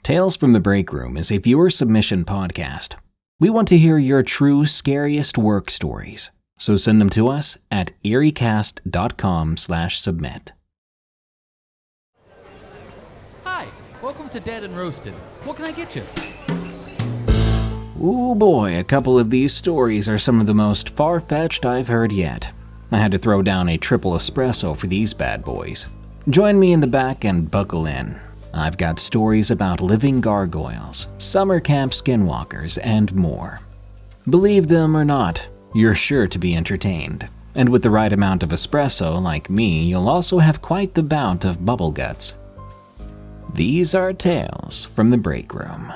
Tales from the Break Room is a viewer submission podcast. We want to hear your true scariest work stories, so send them to us at eeriecast.com/submit. Hi, welcome to Dead and Roasted. What can I get you? Ooh boy, a couple of these stories are some of the most far-fetched I've heard yet. I had to throw down a triple espresso for these bad boys. Join me in the back and buckle in. I've got stories about living gargoyles, summer camp skinwalkers, and more. Believe them or not, you're sure to be entertained. And with the right amount of espresso like me, you'll also have quite the bout of bubble guts. These are tales from the break room.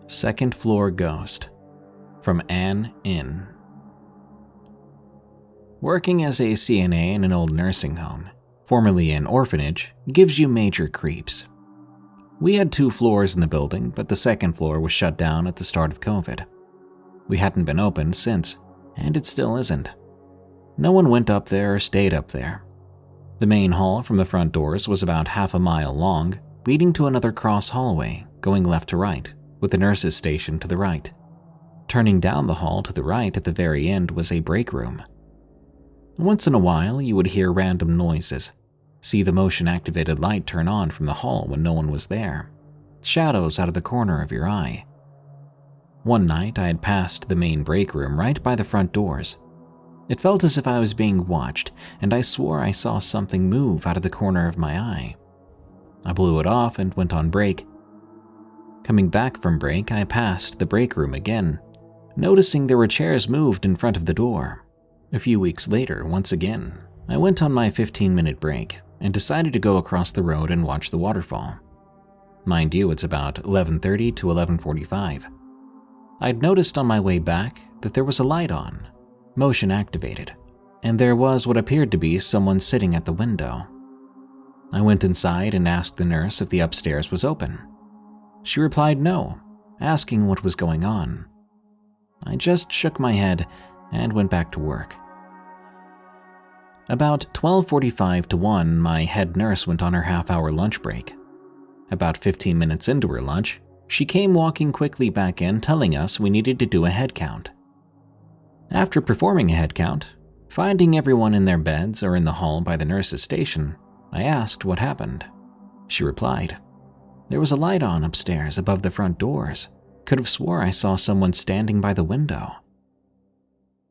Second Floor Ghost, from Anne Inn. Working as a CNA in an old nursing home, formerly an orphanage, gives you major creeps. We had 2 floors in the building, but the second floor was shut down at the start of COVID. We hadn't been opened since, and it still isn't. No one went up there or stayed up there. The main hall from the front doors was about half a mile long, leading to another cross hallway, going left to right, with the nurses' station to the right. Turning down the hall to the right at the very end was a break room. Once in a while, you would hear random noises, see the motion-activated light turn on from the hall when no one was there, shadows out of the corner of your eye. One night, I had passed the main break room right by the front doors. It felt as if I was being watched, and I swore I saw something move out of the corner of my eye. I blew it off and went on break. Coming back from break, I passed the break room again, noticing there were chairs moved in front of the door. A few weeks later, once again, I went on my 15-minute break and decided to go across the road and watch the waterfall. Mind you, it's about 11:30 to 11:45. I'd noticed on my way back that there was a light on, motion activated, and there was what appeared to be someone sitting at the window. I went inside and asked the nurse if the upstairs was open. She replied no, asking what was going on. I just shook my head and went back to work. About 12:45 to 1, my head nurse went on her half-hour lunch break. About 15 minutes into her lunch, she came walking quickly back in, telling us we needed to do a head count. After performing a head count, finding everyone in their beds or in the hall by the nurse's station, I asked what happened. She replied, "There was a light on upstairs above the front doors. Could have swore I saw someone standing by the window."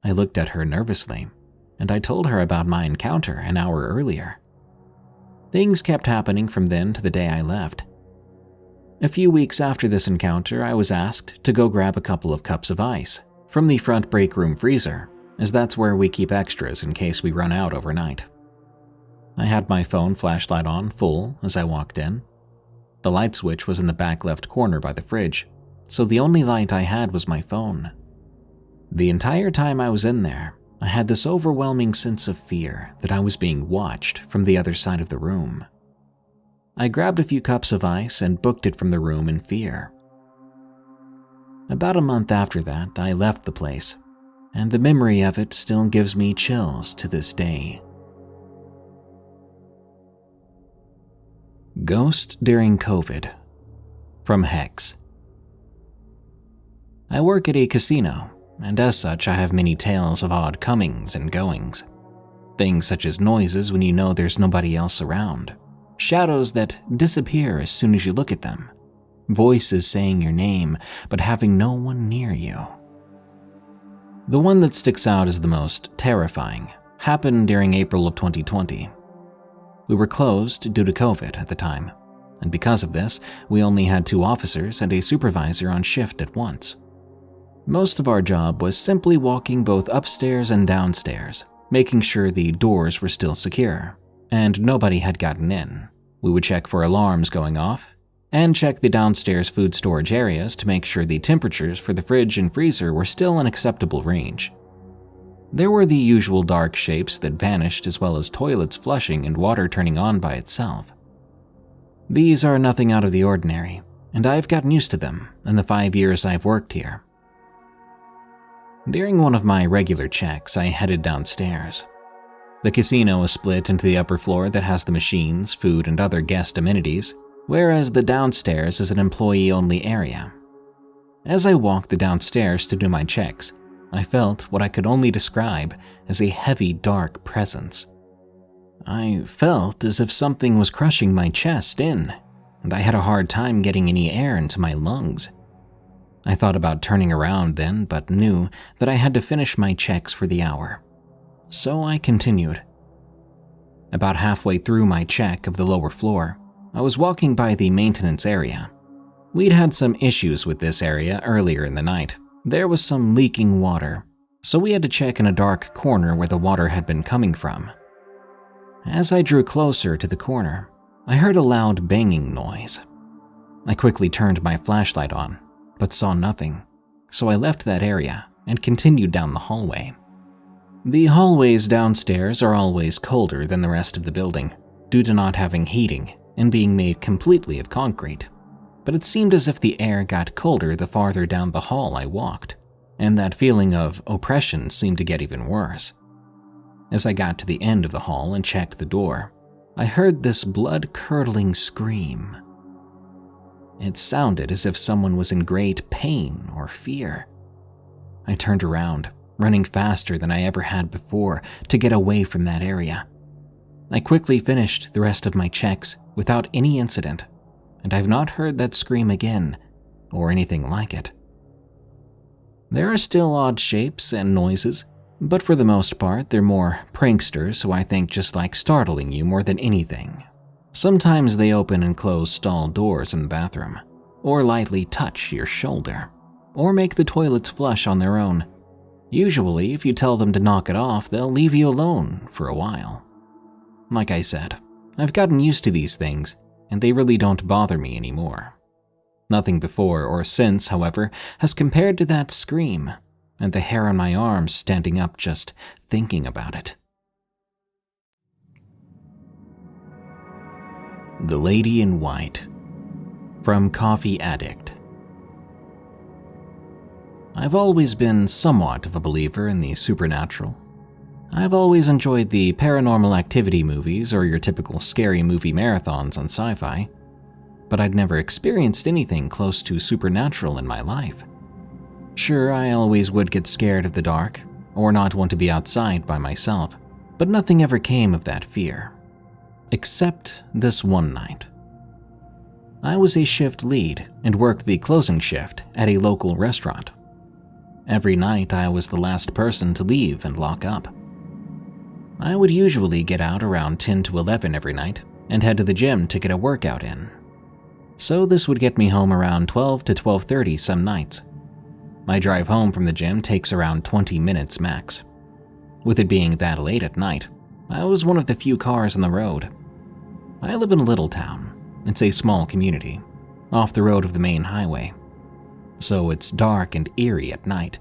I looked at her nervously, and I told her about my encounter an hour earlier. Things kept happening from then to the day I left. A few weeks after this encounter, I was asked to go grab a couple of cups of ice from the front break room freezer, as that's where we keep extras in case we run out overnight. I had my phone flashlight on full as I walked in. The light switch was in the back left corner by the fridge, so the only light I had was my phone. The entire time I was in there, I had this overwhelming sense of fear that I was being watched from the other side of the room. I grabbed a few cups of ice and booked it from the room in fear. About a month after that, I left the place, and the memory of it still gives me chills to this day. Ghost during COVID, from Hex. I work at a casino, and as such I have many tales of odd comings and goings. Things such as noises when you know there's nobody else around, shadows that disappear as soon as you look at them, voices saying your name but having no one near you. The one that sticks out as the most terrifying happened during April of 2020. We were closed due to COVID at the time, and because of this, we only had 2 officers and a supervisor on shift at once. Most of our job was simply walking both upstairs and downstairs, making sure the doors were still secure, and nobody had gotten in. We would check for alarms going off, and check the downstairs food storage areas to make sure the temperatures for the fridge and freezer were still in acceptable range. There were the usual dark shapes that vanished, as well as toilets flushing and water turning on by itself. These are nothing out of the ordinary, and I've gotten used to them in the 5 years I've worked here. During one of my regular checks, I headed downstairs. The casino is split into the upper floor that has the machines, food, and other guest amenities, whereas the downstairs is an employee-only area. As I walked the downstairs to do my checks, I felt what I could only describe as a heavy, dark presence. I felt as if something was crushing my chest in, and I had a hard time getting any air into my lungs. I thought about turning around then, but knew that I had to finish my checks for the hour. So I continued. About halfway through my check of the lower floor, I was walking by the maintenance area. We'd had some issues with this area earlier in the night. There was some leaking water, so we had to check in a dark corner where the water had been coming from. As I drew closer to the corner, I heard a loud banging noise. I quickly turned my flashlight on, but saw nothing, so I left that area and continued down the hallway. The hallways downstairs are always colder than the rest of the building, due to not having heating and being made completely of concrete. But it seemed as if the air got colder the farther down the hall I walked, and that feeling of oppression seemed to get even worse. As I got to the end of the hall and checked the door, I heard this blood-curdling scream. It sounded as if someone was in great pain or fear. I turned around, running faster than I ever had before to get away from that area. I quickly finished the rest of my checks without any incident, and I've not heard that scream again, or anything like it. There are still odd shapes and noises, but for the most part they're more pranksters who I think just like startling you more than anything. Sometimes they open and close stall doors in the bathroom, or lightly touch your shoulder, or make the toilets flush on their own. Usually, if you tell them to knock it off, they'll leave you alone for a while. Like I said, I've gotten used to these things, and they really don't bother me anymore. Nothing before or since, however, has compared to that scream, and the hair on my arms standing up just thinking about it. The Lady in White, from CoffeeAddict. I've always been somewhat of a believer in the supernatural. I've always enjoyed the paranormal activity movies or your typical scary movie marathons on sci-fi, but I'd never experienced anything close to supernatural in my life. Sure, I always would get scared of the dark, or not want to be outside by myself, but nothing ever came of that fear. Except this one night. I was a shift lead and worked the closing shift at a local restaurant. Every night I was the last person to leave and lock up. I would usually get out around 10 to 11 every night and head to the gym to get a workout in. So this would get me home around 12 to 12:30 some nights. My drive home from the gym takes around 20 minutes max. With it being that late at night, I was one of the few cars on the road. I live in a little town. It's a small community, off the road of the main highway. So it's dark and eerie at night.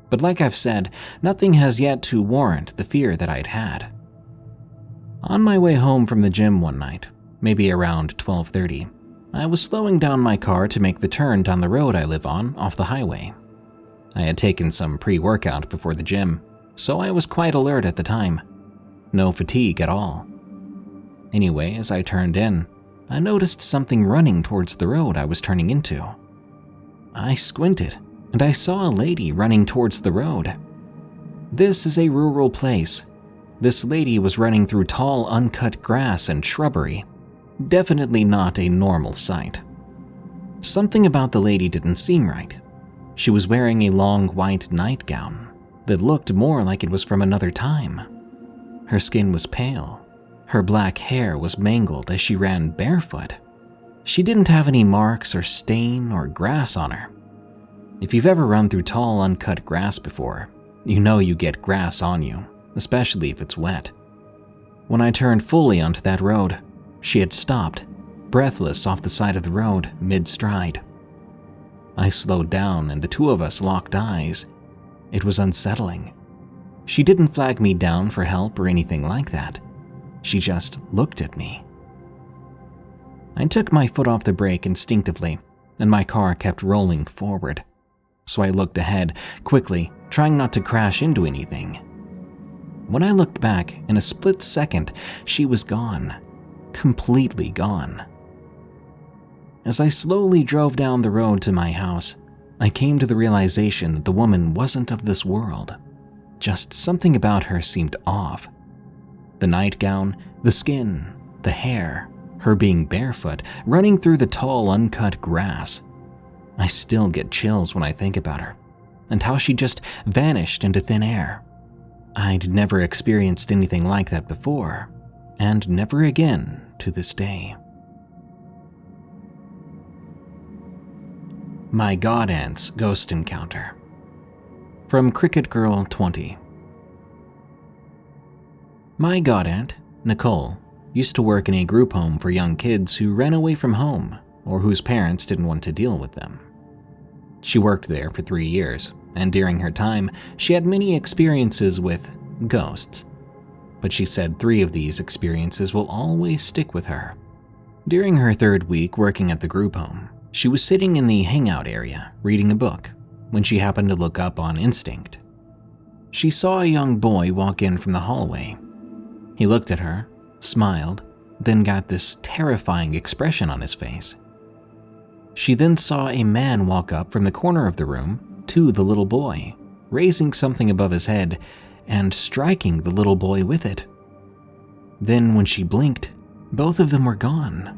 But like I've said, nothing has yet to warrant the fear that I'd had. On my way home from the gym one night, maybe around 12:30, I was slowing down my car to make the turn down the road I live on off the highway. I had taken some pre-workout before the gym, so I was quite alert at the time. No fatigue at all. Anyway, as I turned in, I noticed something running towards the road I was turning into. I squinted, and I saw a lady running towards the road. This is a rural place. This lady was running through tall, uncut grass and shrubbery. Definitely not a normal sight. Something about the lady didn't seem right. She was wearing a long white nightgown that looked more like it was from another time. Her skin was pale. Her black hair was mangled as she ran barefoot. She didn't have any marks or stain or grass on her. If you've ever run through tall, uncut grass before, you know you get grass on you, especially if it's wet. When I turned fully onto that road, she had stopped, breathless off the side of the road, mid-stride. I slowed down and the two of us locked eyes. It was unsettling. She didn't flag me down for help or anything like that. She just looked at me. I took my foot off the brake instinctively, and my car kept rolling forward. So I looked ahead, quickly, trying not to crash into anything. When I looked back, in a split second, she was gone. Completely gone. As I slowly drove down the road to my house, I came to the realization that the woman wasn't of this world. Just something about her seemed off. The nightgown, the skin, the hair, her being barefoot, running through the tall, uncut grass. I still get chills when I think about her, and how she just vanished into thin air. I'd never experienced anything like that before, and never again to this day. My God Aunt's Ghost Encounter. From Cricket Girl 20. My God Aunt, Nicole, used to work in a group home for young kids who ran away from home or whose parents didn't want to deal with them. She worked there for 3 years, and during her time, she had many experiences with ghosts. But she said 3 of these experiences will always stick with her. During her 3rd week working at the group home, she was sitting in the hangout area reading a book when she happened to look up on instinct. She saw a young boy walk in from the hallway. He looked at her, smiled, then got this terrifying expression on his face. She then saw a man walk up from the corner of the room to the little boy, raising something above his head and striking the little boy with it. Then when she blinked, both of them were gone.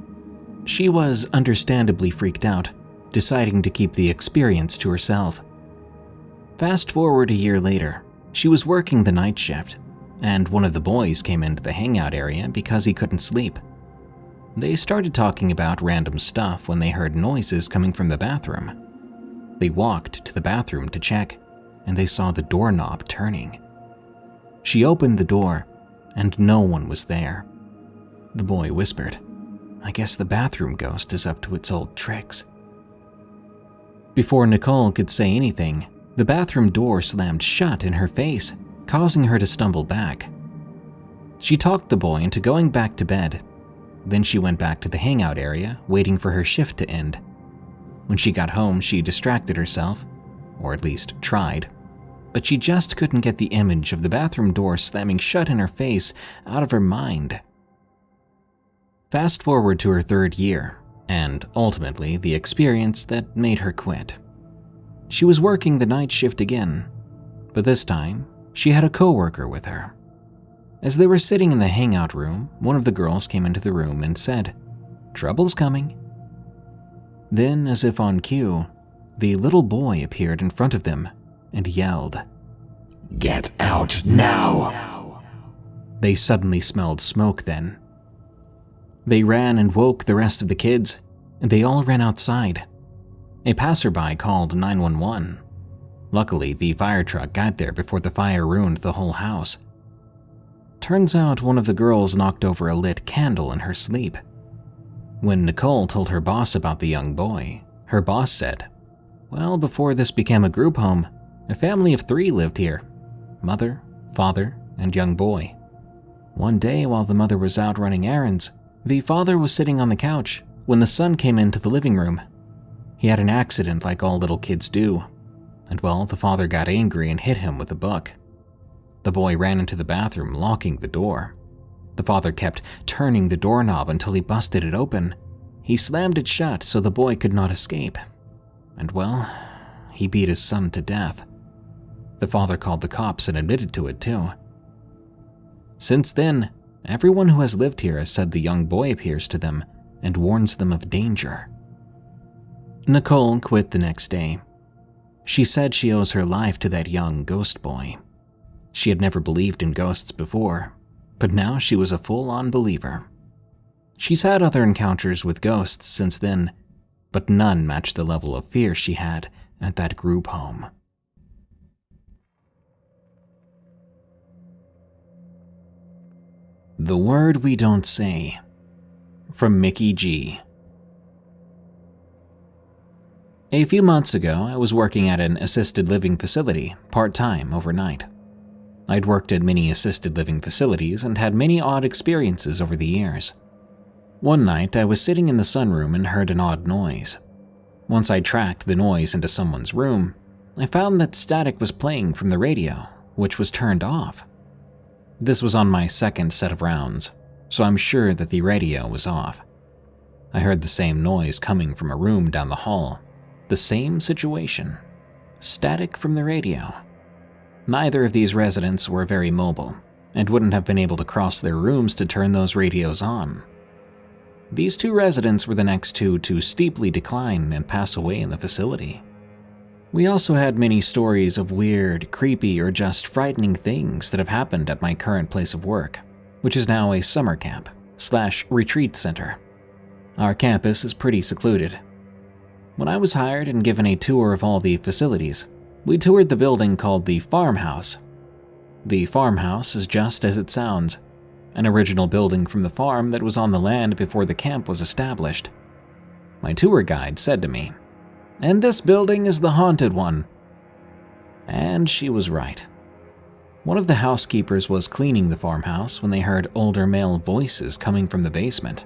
She was understandably freaked out, deciding to keep the experience to herself. Fast forward a year later, she was working the night shift, and one of the boys came into the hangout area because he couldn't sleep. They started talking about random stuff when they heard noises coming from the bathroom. They walked to the bathroom to check, and they saw the doorknob turning. She opened the door, and no one was there. The boy whispered, "I guess the bathroom ghost is up to its old tricks." Before Nicole could say anything, the bathroom door slammed shut in her face, causing her to stumble back. She talked the boy into going back to bed. Then she went back to the hangout area, waiting for her shift to end. When she got home, she distracted herself, or at least tried, but she just couldn't get the image of the bathroom door slamming shut in her face out of her mind. Fast forward to her 3rd year, and ultimately the experience that made her quit. She was working the night shift again, but this time she had a coworker with her. As they were sitting in the hangout room, one of the girls came into the room and said, "Trouble's coming." Then, as if on cue, the little boy appeared in front of them and yelled, "Get out now!" They suddenly smelled smoke then. They ran and woke the rest of the kids, and they all ran outside. A passerby called 911. Luckily, the fire truck got there before the fire ruined the whole house. Turns out one of the girls knocked over a lit candle in her sleep. When Nicole told her boss about the young boy, her boss said, "Well, before this became a group home, a family of 3 lived here. Mother, father, and young boy. One day while the mother was out running errands, the father was sitting on the couch when the son came into the living room. He had an accident like all little kids do, and well, the father got angry and hit him with a book. The boy ran into the bathroom, locking the door. The father kept turning the doorknob until he busted it open. He slammed it shut so the boy could not escape. And well, he beat his son to death. The father called the cops and admitted to it too. Since then, everyone who has lived here has said the young boy appears to them and warns them of danger." Nicole quit the next day. She said she owes her life to that young ghost boy. She had never believed in ghosts before, but now she was a full-on believer. She's had other encounters with ghosts since then, but none matched the level of fear she had at that group home. The Word We Don't Say. From MickyG. A few months ago, I was working at an assisted living facility, part-time, overnight. I'd worked at many assisted living facilities and had many odd experiences over the years. One night, I was sitting in the sunroom and heard an odd noise. Once I tracked the noise into someone's room, I found that static was playing from the radio, which was turned off. This was on my second set of rounds, so I'm sure that the radio was off. I heard the same noise coming from a room down the hall. The same situation. Static from the radio. Neither of these residents were very mobile and wouldn't have been able to cross their rooms to turn those radios on. These two residents were the next two to steeply decline and pass away in the facility. We also had many stories of weird, creepy, or just frightening things that have happened at my current place of work, which is now a summer camp/retreat center. Our campus is pretty secluded. When I was hired and given a tour of all the facilities, we toured the building called the farmhouse. The farmhouse is just as it sounds, an original building from the farm that was on the land before the camp was established. My tour guide said to me, "And this building is the haunted one." And she was right. One of the housekeepers was cleaning the farmhouse when they heard older male voices coming from the basement.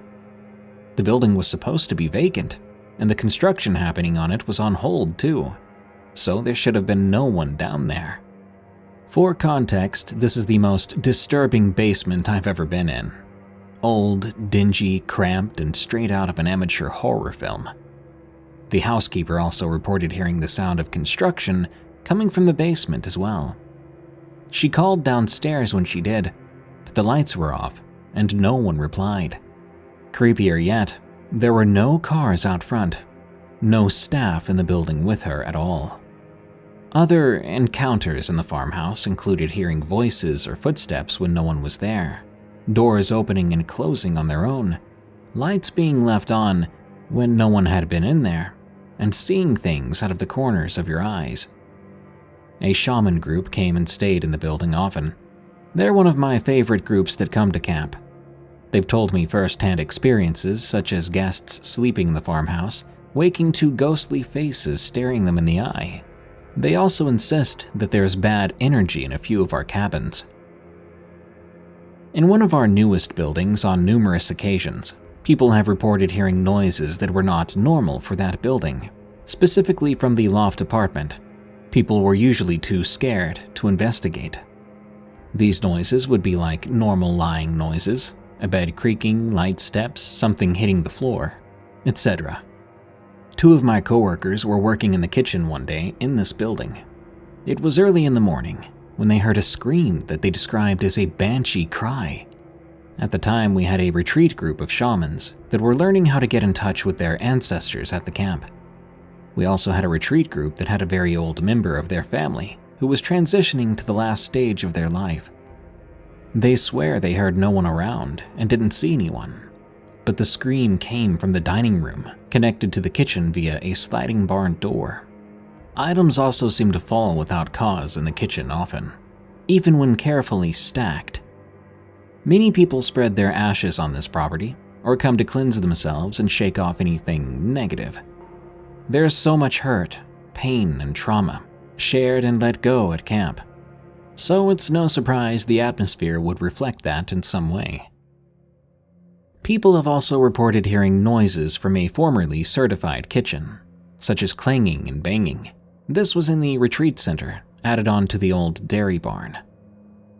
The building was supposed to be vacant, and the construction happening on it was on hold too, so there should have been no one down there. For context, this is the most disturbing basement I've ever been in. Old, dingy, cramped, and straight out of an amateur horror film. The housekeeper also reported hearing the sound of construction coming from the basement as well. She called downstairs when she did, but the lights were off and no one replied. Creepier yet, there were no cars out front, no staff in the building with her at all. Other encounters in the farmhouse included hearing voices or footsteps when no one was there, doors opening and closing on their own, lights being left on when no one had been in there, and seeing things out of the corners of your eyes. A shaman group came and stayed in the building often. They're one of my favorite groups that come to camp. They've told me first-hand experiences such as guests sleeping in the farmhouse, waking to ghostly faces staring them in the eye. They also insist that there's bad energy in a few of our cabins. In one of our newest buildings on numerous occasions, people have reported hearing noises that were not normal for that building, specifically from the loft apartment. People were usually too scared to investigate. These noises would be like normal lying noises, a bed creaking, light steps, something hitting the floor, etc. Two of my coworkers were working in the kitchen one day in this building. It was early in the morning when they heard a scream that they described as a banshee cry. At the time, we had a retreat group of shamans that were learning how to get in touch with their ancestors at the camp. We also had a retreat group that had a very old member of their family who was transitioning to the last stage of their life. They swear they heard no one around and didn't see anyone, but the scream came from the dining room, connected to the kitchen via a sliding barn door. Items also seemed to fall without cause in the kitchen often, even when carefully stacked. Many people spread their ashes on this property, or come to cleanse themselves and shake off anything negative. There's so much hurt, pain, and trauma shared and let go at camp, so it's no surprise the atmosphere would reflect that in some way. People have also reported hearing noises from a formerly certified kitchen, such as clanging and banging. This was in the retreat center, added on to the old dairy barn.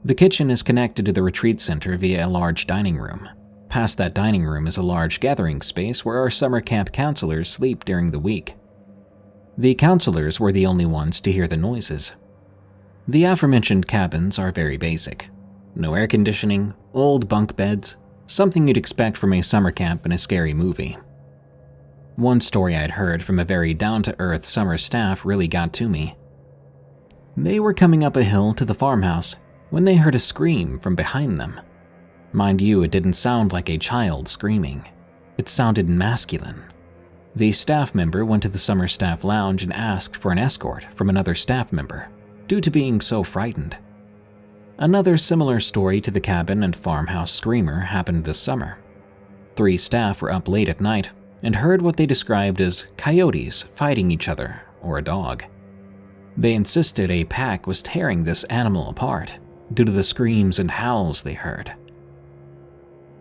The kitchen is connected to the retreat center via a large dining room. Past that dining room is a large gathering space where our summer camp counselors sleep during the week. The counselors were the only ones to hear the noises. The aforementioned cabins are very basic. No air conditioning, old bunk beds, something you'd expect from a summer camp in a scary movie. One story I'd heard from a very down-to-earth summer staff really got to me. They were coming up a hill to the farmhouse when they heard a scream from behind them. Mind you, it didn't sound like a child screaming. It sounded masculine. The staff member went to the summer staff lounge and asked for an escort from another staff member, due to being so frightened. Another similar story to the cabin and farmhouse screamer happened this summer. 3 staff were up late at night and heard what they described as coyotes fighting each other or a dog. They insisted a pack was tearing this animal apart due to the screams and howls they heard.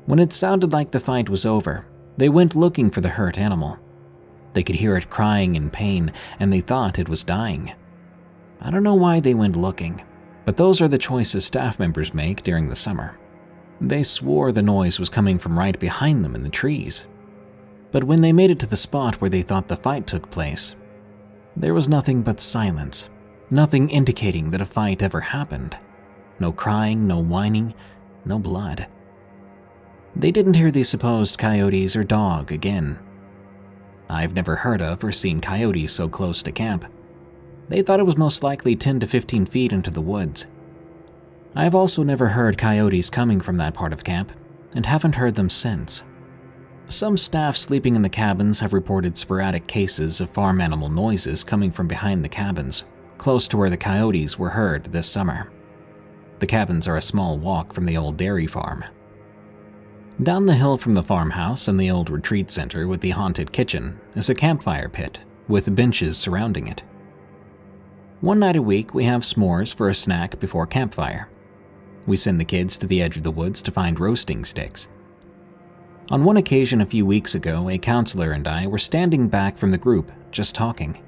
When it sounded like the fight was over, they went looking for the hurt animal. They could hear it crying in pain and they thought it was dying. I don't know why they went looking. but those are the choices staff members make during the summer. They swore the noise was coming from right behind them in the trees. But when they made it to the spot where they thought the fight took place, there was nothing but silence, nothing indicating that a fight ever happened. No crying, no whining, no blood. They didn't hear the supposed coyotes or dog again. I've never heard of or seen coyotes so close to camp. They thought it was most likely 10 to 15 feet into the woods. I've also never heard coyotes coming from that part of camp, and haven't heard them since. Some staff sleeping in the cabins have reported sporadic cases of farm animal noises coming from behind the cabins, close to where the coyotes were heard this summer. The cabins are a small walk from the old dairy farm. Down the hill from the farmhouse and the old retreat center with the haunted kitchen is a campfire pit with benches surrounding it. One night a week, we have s'mores for a snack before campfire. We send the kids to the edge of the woods to find roasting sticks. On one occasion a few weeks ago, a counselor and I were standing back from the group, just talking.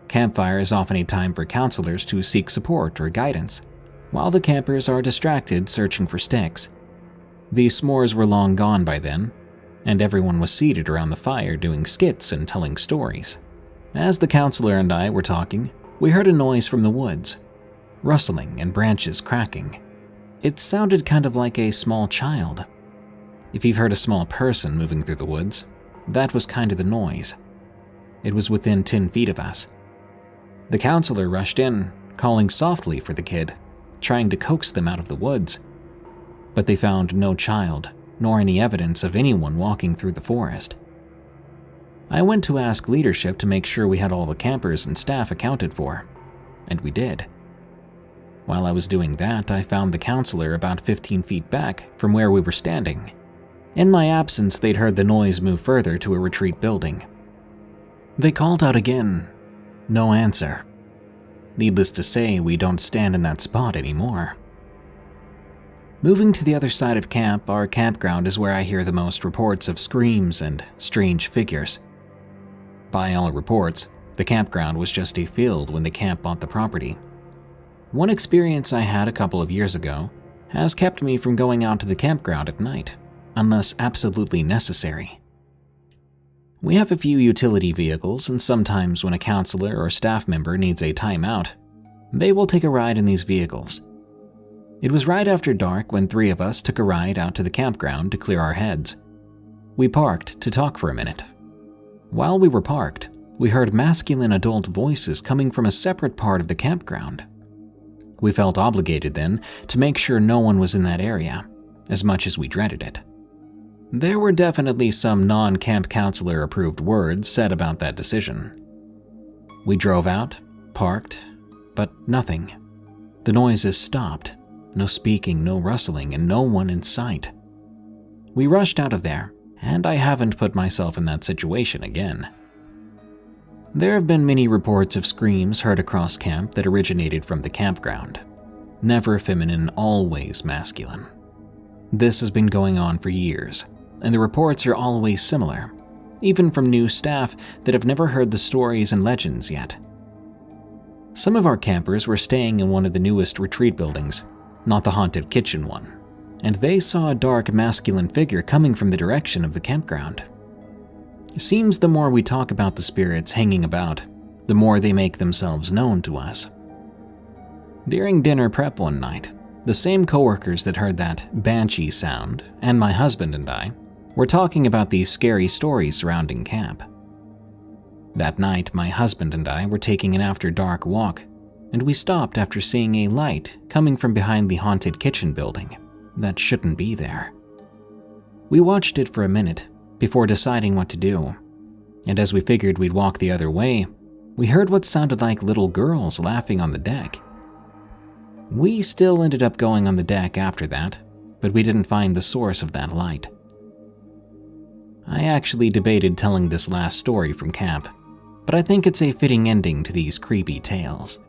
Campfire is often a time for counselors to seek support or guidance, while the campers are distracted searching for sticks. The s'mores were long gone by then, and everyone was seated around the fire doing skits and telling stories. As the counselor and I were talking, we heard a noise from the woods, rustling and branches cracking. It sounded kind of like a small child. If you've heard a small person moving through the woods, that was kind of the noise. It was within 10 feet of us. The counselor rushed in, calling softly for the kid, trying to coax them out of the woods. But they found no child, nor any evidence of anyone walking through the forest. I went to ask leadership to make sure we had all the campers and staff accounted for, and we did. While I was doing that, I found the counselor about 15 feet back from where we were standing. In my absence, they'd heard the noise move further to a retreat building. They called out again. No answer. Needless to say, we don't stand in that spot anymore. Moving to the other side of camp, our campground is where I hear the most reports of screams and strange figures. By all reports, the campground was just a field when the camp bought the property. One experience I had a couple of years ago has kept me from going out to the campground at night, unless absolutely necessary. We have a few utility vehicles, and sometimes when a counselor or staff member needs a timeout, they will take a ride in these vehicles. It was right after dark when 3 of us took a ride out to the campground to clear our heads. We parked to talk for a minute. While we were parked, we heard masculine adult voices coming from a separate part of the campground. We felt obligated then to make sure no one was in that area, as much as we dreaded it. There were definitely some non-camp counselor approved words said about that decision. We drove out, parked, but nothing. The noises stopped. No speaking, no rustling, and no one in sight. We rushed out of there, and I haven't put myself in that situation again. There have been many reports of screams heard across camp that originated from the campground. Never feminine, always masculine. This has been going on for years, and the reports are always similar, even from new staff that have never heard the stories and legends yet. Some of our campers were staying in one of the newest retreat buildings, not the haunted kitchen one, and they saw a dark masculine figure coming from the direction of the campground. It seems the more we talk about the spirits hanging about, the more they make themselves known to us. During dinner prep one night, the same coworkers that heard that banshee sound, and my husband and I, were talking about these scary stories surrounding camp. That night, my husband and I were taking an after-dark walk, and we stopped after seeing a light coming from behind the haunted kitchen building that shouldn't be there. We watched it for a minute before deciding what to do, and as we figured we'd walk the other way, we heard what sounded like little girls laughing on the deck. We still ended up going on the deck after that, but we didn't find the source of that light. I actually debated telling this last story from camp, but I think it's a fitting ending to these creepy tales.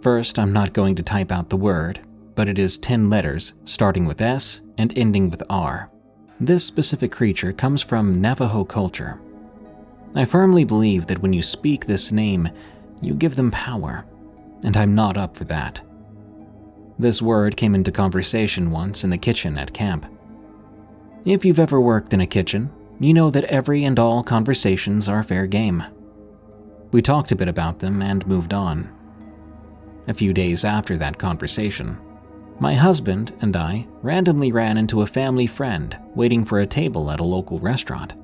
First, I'm not going to type out the word, but it is 10 letters starting with S and ending with R. This specific creature comes from Navajo culture. I firmly believe that when you speak this name, you give them power, and I'm not up for that. This word came into conversation once in the kitchen at camp. If you've ever worked in a kitchen, you know that every and all conversations are fair game. We talked a bit about them and moved on. A few days after that conversation, my husband and I randomly ran into a family friend waiting for a table at a local restaurant.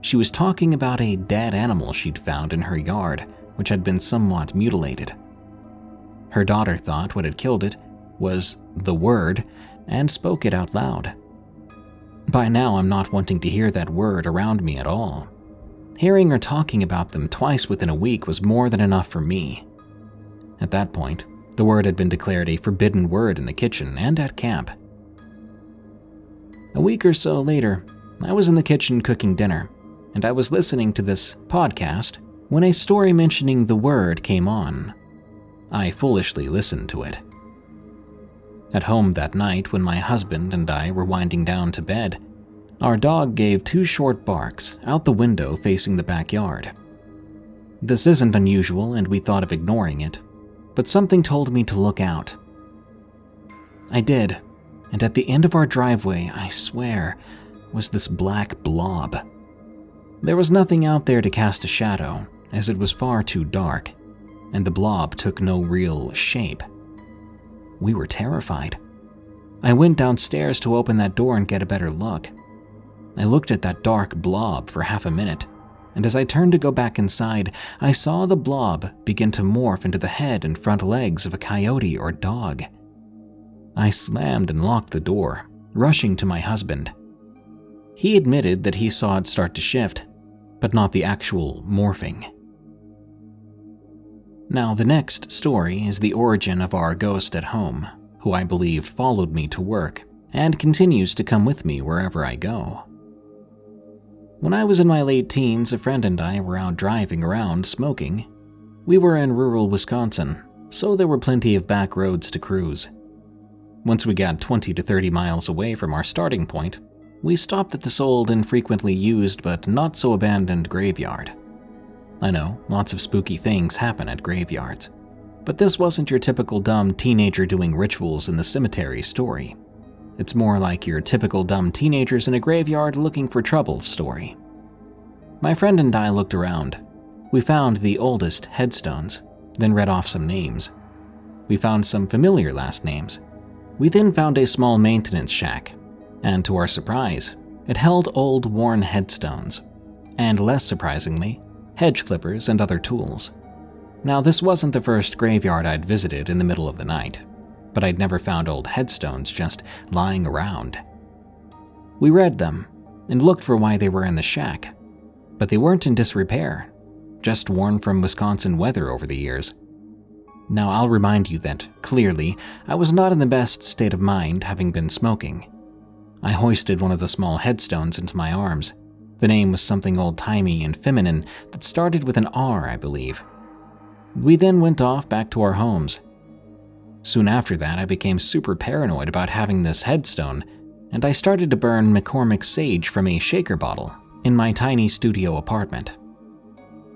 She was talking about a dead animal she'd found in her yard, which had been somewhat mutilated. Her daughter thought what had killed it was the word and spoke it out loud. By now, I'm not wanting to hear that word around me at all. Hearing her talking about them twice within a week was more than enough for me. At that point, the word had been declared a forbidden word in the kitchen and at camp. A week or so later, I was in the kitchen cooking dinner, and I was listening to this podcast when a story mentioning the word came on. I foolishly listened to it. At home that night, when my husband and I were winding down to bed, our dog gave 2 short barks out the window facing the backyard. This isn't unusual, and we thought of ignoring it, but something told me to look out. I did, and at the end of our driveway, I swear, was this black blob. There was nothing out there to cast a shadow, as it was far too dark, and the blob took no real shape. We were terrified. I went downstairs to open that door and get a better look. I looked at that dark blob for half a minute, and as I turned to go back inside, I saw the blob begin to morph into the head and front legs of a coyote or dog. I slammed and locked the door, rushing to my husband. He admitted that he saw it start to shift, but not the actual morphing. Now, the next story is the origin of our ghost at home, who I believe followed me to work and continues to come with me wherever I go. When I was in my late teens, a friend and I were out driving around smoking. We were in rural Wisconsin, so there were plenty of back roads to cruise. Once we got 20 to 30 miles away from our starting point, we stopped at this old and frequently used but not so abandoned graveyard. I know, lots of spooky things happen at graveyards, but this wasn't your typical dumb teenager doing rituals in the cemetery story. It's more like your typical dumb teenagers in a graveyard looking for trouble story. My friend and I looked around. We found the oldest headstones, then read off some names. We found some familiar last names. We then found a small maintenance shack, and to our surprise, it held old worn headstones, and less surprisingly, hedge clippers and other tools. Now, this wasn't the first graveyard I'd visited in the middle of the night, but I'd never found old headstones just lying around. We read them and looked for why they were in the shack, but they weren't in disrepair, just worn from Wisconsin weather over the years. Now, I'll remind you that, clearly, I was not in the best state of mind having been smoking. I hoisted one of the small headstones into my arms. The name was something old-timey and feminine that started with an R, I believe. We then went off back to our homes. Soon after that, I became super paranoid about having this headstone, and I started to burn McCormick sage from a shaker bottle in my tiny studio apartment.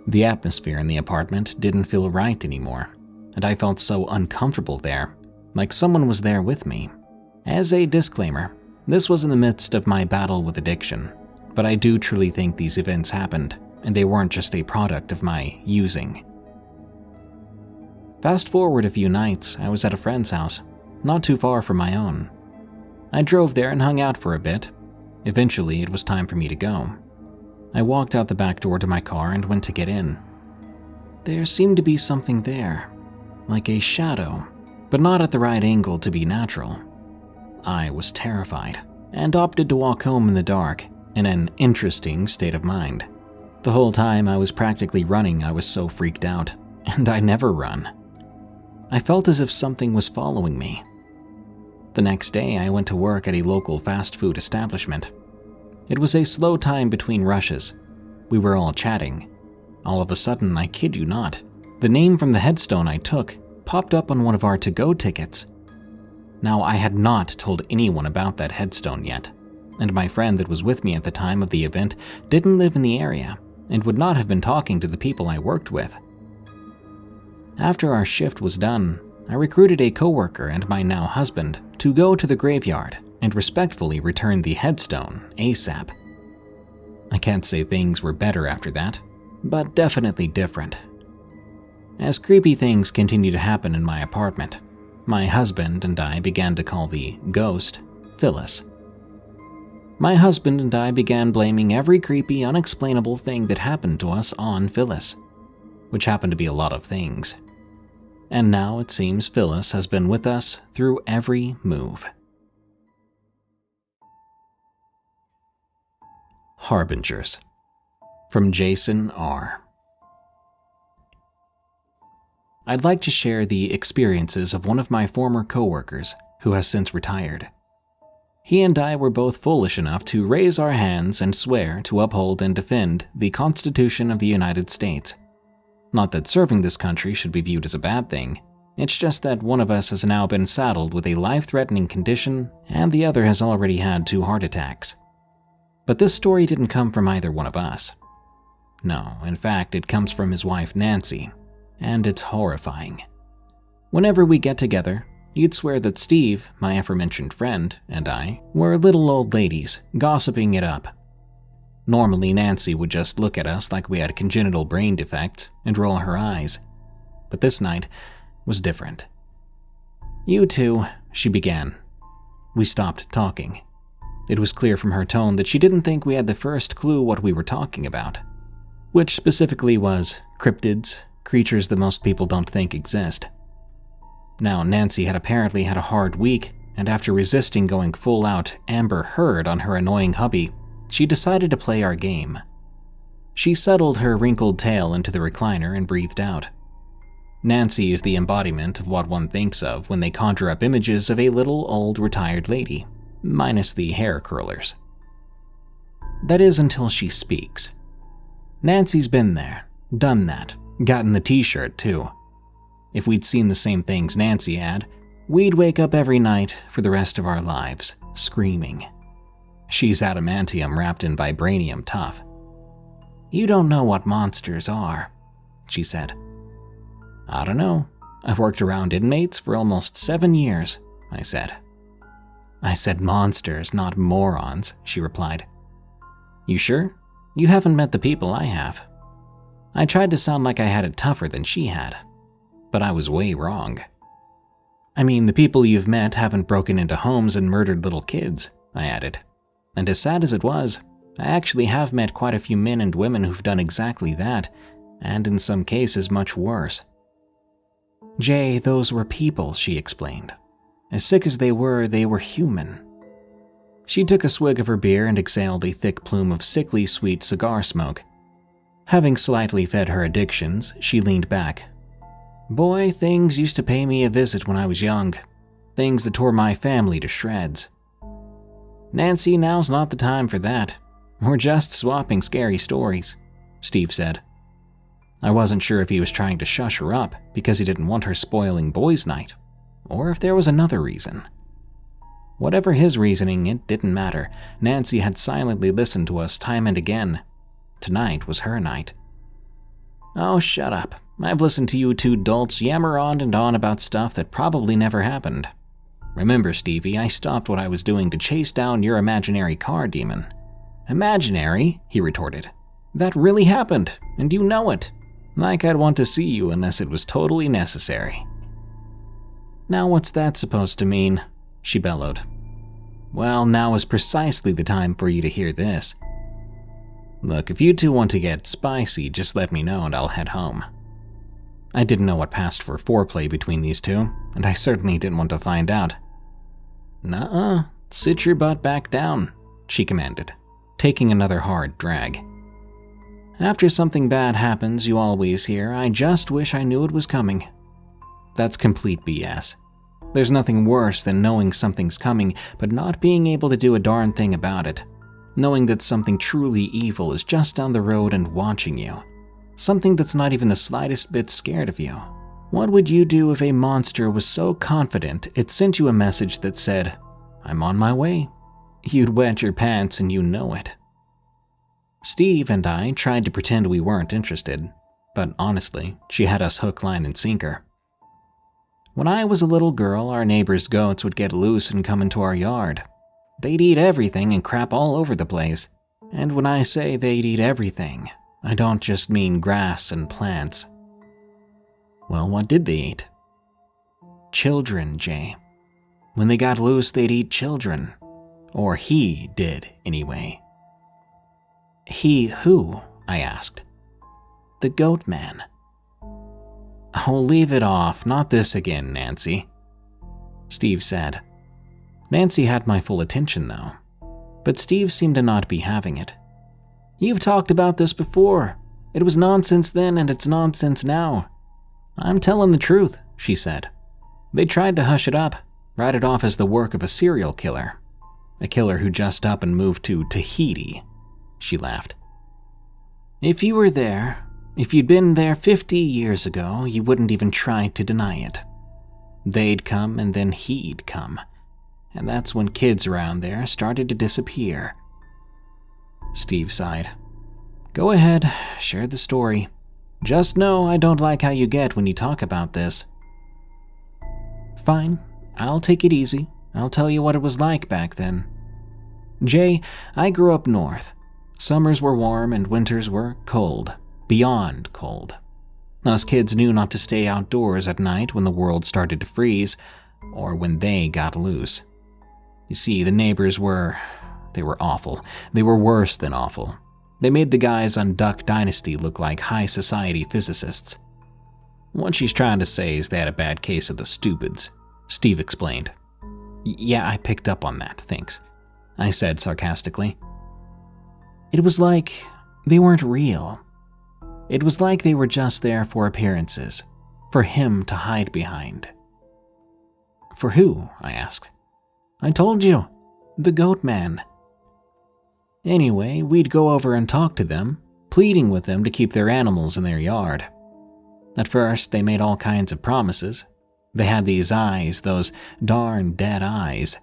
The atmosphere in the apartment didn't feel right anymore, and I felt so uncomfortable there, like someone was there with me. As a disclaimer, this was in the midst of my battle with addiction, but I do truly think these events happened, and they weren't just a product of my using. Fast forward a few nights, I was at a friend's house, not too far from my own. I drove there and hung out for a bit. Eventually, it was time for me to go. I walked out the back door to my car and went to get in. There seemed to be something there, like a shadow, but not at the right angle to be natural. I was terrified, and opted to walk home in the dark, in an interesting state of mind. The whole time I was practically running, I was so freaked out, and I never run. I felt as if something was following me. The next day, I went to work at a local fast food establishment. It was a slow time between rushes. We were all chatting. All of a sudden, I kid you not, the name from the headstone I took popped up on one of our to-go tickets. Now, I had not told anyone about that headstone yet, and my friend that was with me at the time of the event didn't live in the area and would not have been talking to the people I worked with. After our shift was done, I recruited a coworker and my now husband to go to the graveyard and respectfully return the headstone ASAP. I can't say things were better after that, but definitely different. As creepy things continued to happen in my apartment, my husband and I began to call the ghost Phyllis. My husband and I began blaming every creepy, unexplainable thing that happened to us on Phyllis, which happened to be a lot of things. And now it seems Phyllis has been with us through every move. Harbingers, from Jason R. I'd like to share the experiences of one of my former coworkers who has since retired. He and I were both foolish enough to raise our hands and swear to uphold and defend the Constitution of the United States. Not that serving this country should be viewed as a bad thing, it's just that one of us has now been saddled with a life-threatening condition and the other has already had 2 heart attacks. But this story didn't come from either one of us. No, in fact, it comes from his wife Nancy, and it's horrifying. Whenever we get together, you'd swear that Steve, my aforementioned friend, and I were little old ladies gossiping it up. Normally, Nancy would just look at us like we had congenital brain defects and roll her eyes. But this night was different. "You two," she began. We stopped talking. It was clear from her tone that she didn't think we had the first clue what we were talking about, which specifically was cryptids, creatures that most people don't think exist. Now, Nancy had apparently had a hard week, and after resisting going full-out Amber Heard on her annoying hubby, she decided to play our game. She settled her wrinkled tail into the recliner and breathed out. Nancy is the embodiment of what one thinks of when they conjure up images of a little old retired lady, minus the hair curlers. That is until she speaks. Nancy's been there, done that, gotten the t-shirt too. If we'd seen the same things Nancy had, we'd wake up every night for the rest of our lives, screaming. She's adamantium wrapped in vibranium tough. "You don't know what monsters are," she said. "I don't know. I've worked around inmates for almost 7 years, I said. "I said monsters, not morons," she replied. "You sure? You haven't met the people I have." I tried to sound like I had it tougher than she had, but I was way wrong. "I mean, the people you've met haven't broken into homes and murdered little kids," I added. "And as sad as it was, I actually have met quite a few men and women who've done exactly that, and in some cases much worse." "Jay, those were people," she explained. "As sick as they were human." She took a swig of her beer and exhaled a thick plume of sickly sweet cigar smoke. Having slightly fed her addictions, she leaned back. "Boy, things used to pay me a visit when I was young. Things that tore my family to shreds." "Nancy, now's not the time for that. We're just swapping scary stories," Steve said. I wasn't sure if he was trying to shush her up because he didn't want her spoiling boys' night, or if there was another reason. Whatever his reasoning, it didn't matter. Nancy had silently listened to us time and again. Tonight was her night. "Oh, shut up. I've listened to you two dolts yammer on and on about stuff that probably never happened. Remember, Stevie, I stopped what I was doing to chase down your imaginary car demon." "Imaginary?" he retorted. "That really happened, and you know it. Like I'd want to see you unless it was totally necessary." "Now what's that supposed to mean?" she bellowed. "Well, now is precisely the time for you to hear this. Look, if you two want to get spicy, just let me know and I'll head home." I didn't know what passed for foreplay between these two, and I certainly didn't want to find out. "Nuh-uh, sit your butt back down," she commanded, taking another hard drag. "After something bad happens, you always hear, 'I just wish I knew it was coming.' That's complete BS. There's nothing worse than knowing something's coming, but not being able to do a darn thing about it. Knowing that something truly evil is just down the road and watching you. Something that's not even the slightest bit scared of you. What would you do if a monster was so confident it sent you a message that said, 'I'm on my way'? You'd wet your pants and you know it." Steve and I tried to pretend we weren't interested, but honestly, she had us hook, line, and sinker. When I was a little girl, our neighbor's goats would get loose and come into our yard. They'd eat everything and crap all over the place. And when I say they'd eat everything, I don't just mean grass and plants. Well, what did they eat? Children, Jay. When they got loose, they'd eat children. Or he did, anyway. He who? I asked. The goat man. Oh, leave it off, not this again, Nancy, Steve said. Nancy had my full attention, though. But Steve seemed to not be having it. You've talked about this before. It was nonsense then and it's nonsense now. I'm telling the truth, she said. They tried to hush it up, write it off as the work of a serial killer. A killer who just up and moved to Tahiti, she laughed. If you were there, if you'd been there 50 years ago, you wouldn't even try to deny it. They'd come and then he'd come. And that's when kids around there started to disappear. Steve sighed. Go ahead, share the story. Just know I don't like how you get when you talk about this. Fine, I'll take it easy. I'll tell you what it was like back then. Jay, I grew up north. Summers were warm and winters were cold. Beyond cold. Us kids knew not to stay outdoors at night when the world started to freeze, or when they got loose. You see, the neighbors were awful. They were worse than awful. They made the guys on Duck Dynasty look like high society physicists. What she's trying to say is they had a bad case of the stupids, Steve explained. Yeah, I picked up on that, thanks, I said sarcastically. It was like they weren't real. It was like they were just there for appearances, for him to hide behind. For who? I asked. I told you, the goat man. Anyway, we'd go over and talk to them, pleading with them to keep their animals in their yard. At first, they made all kinds of promises. They had these eyes, those darn dead eyes.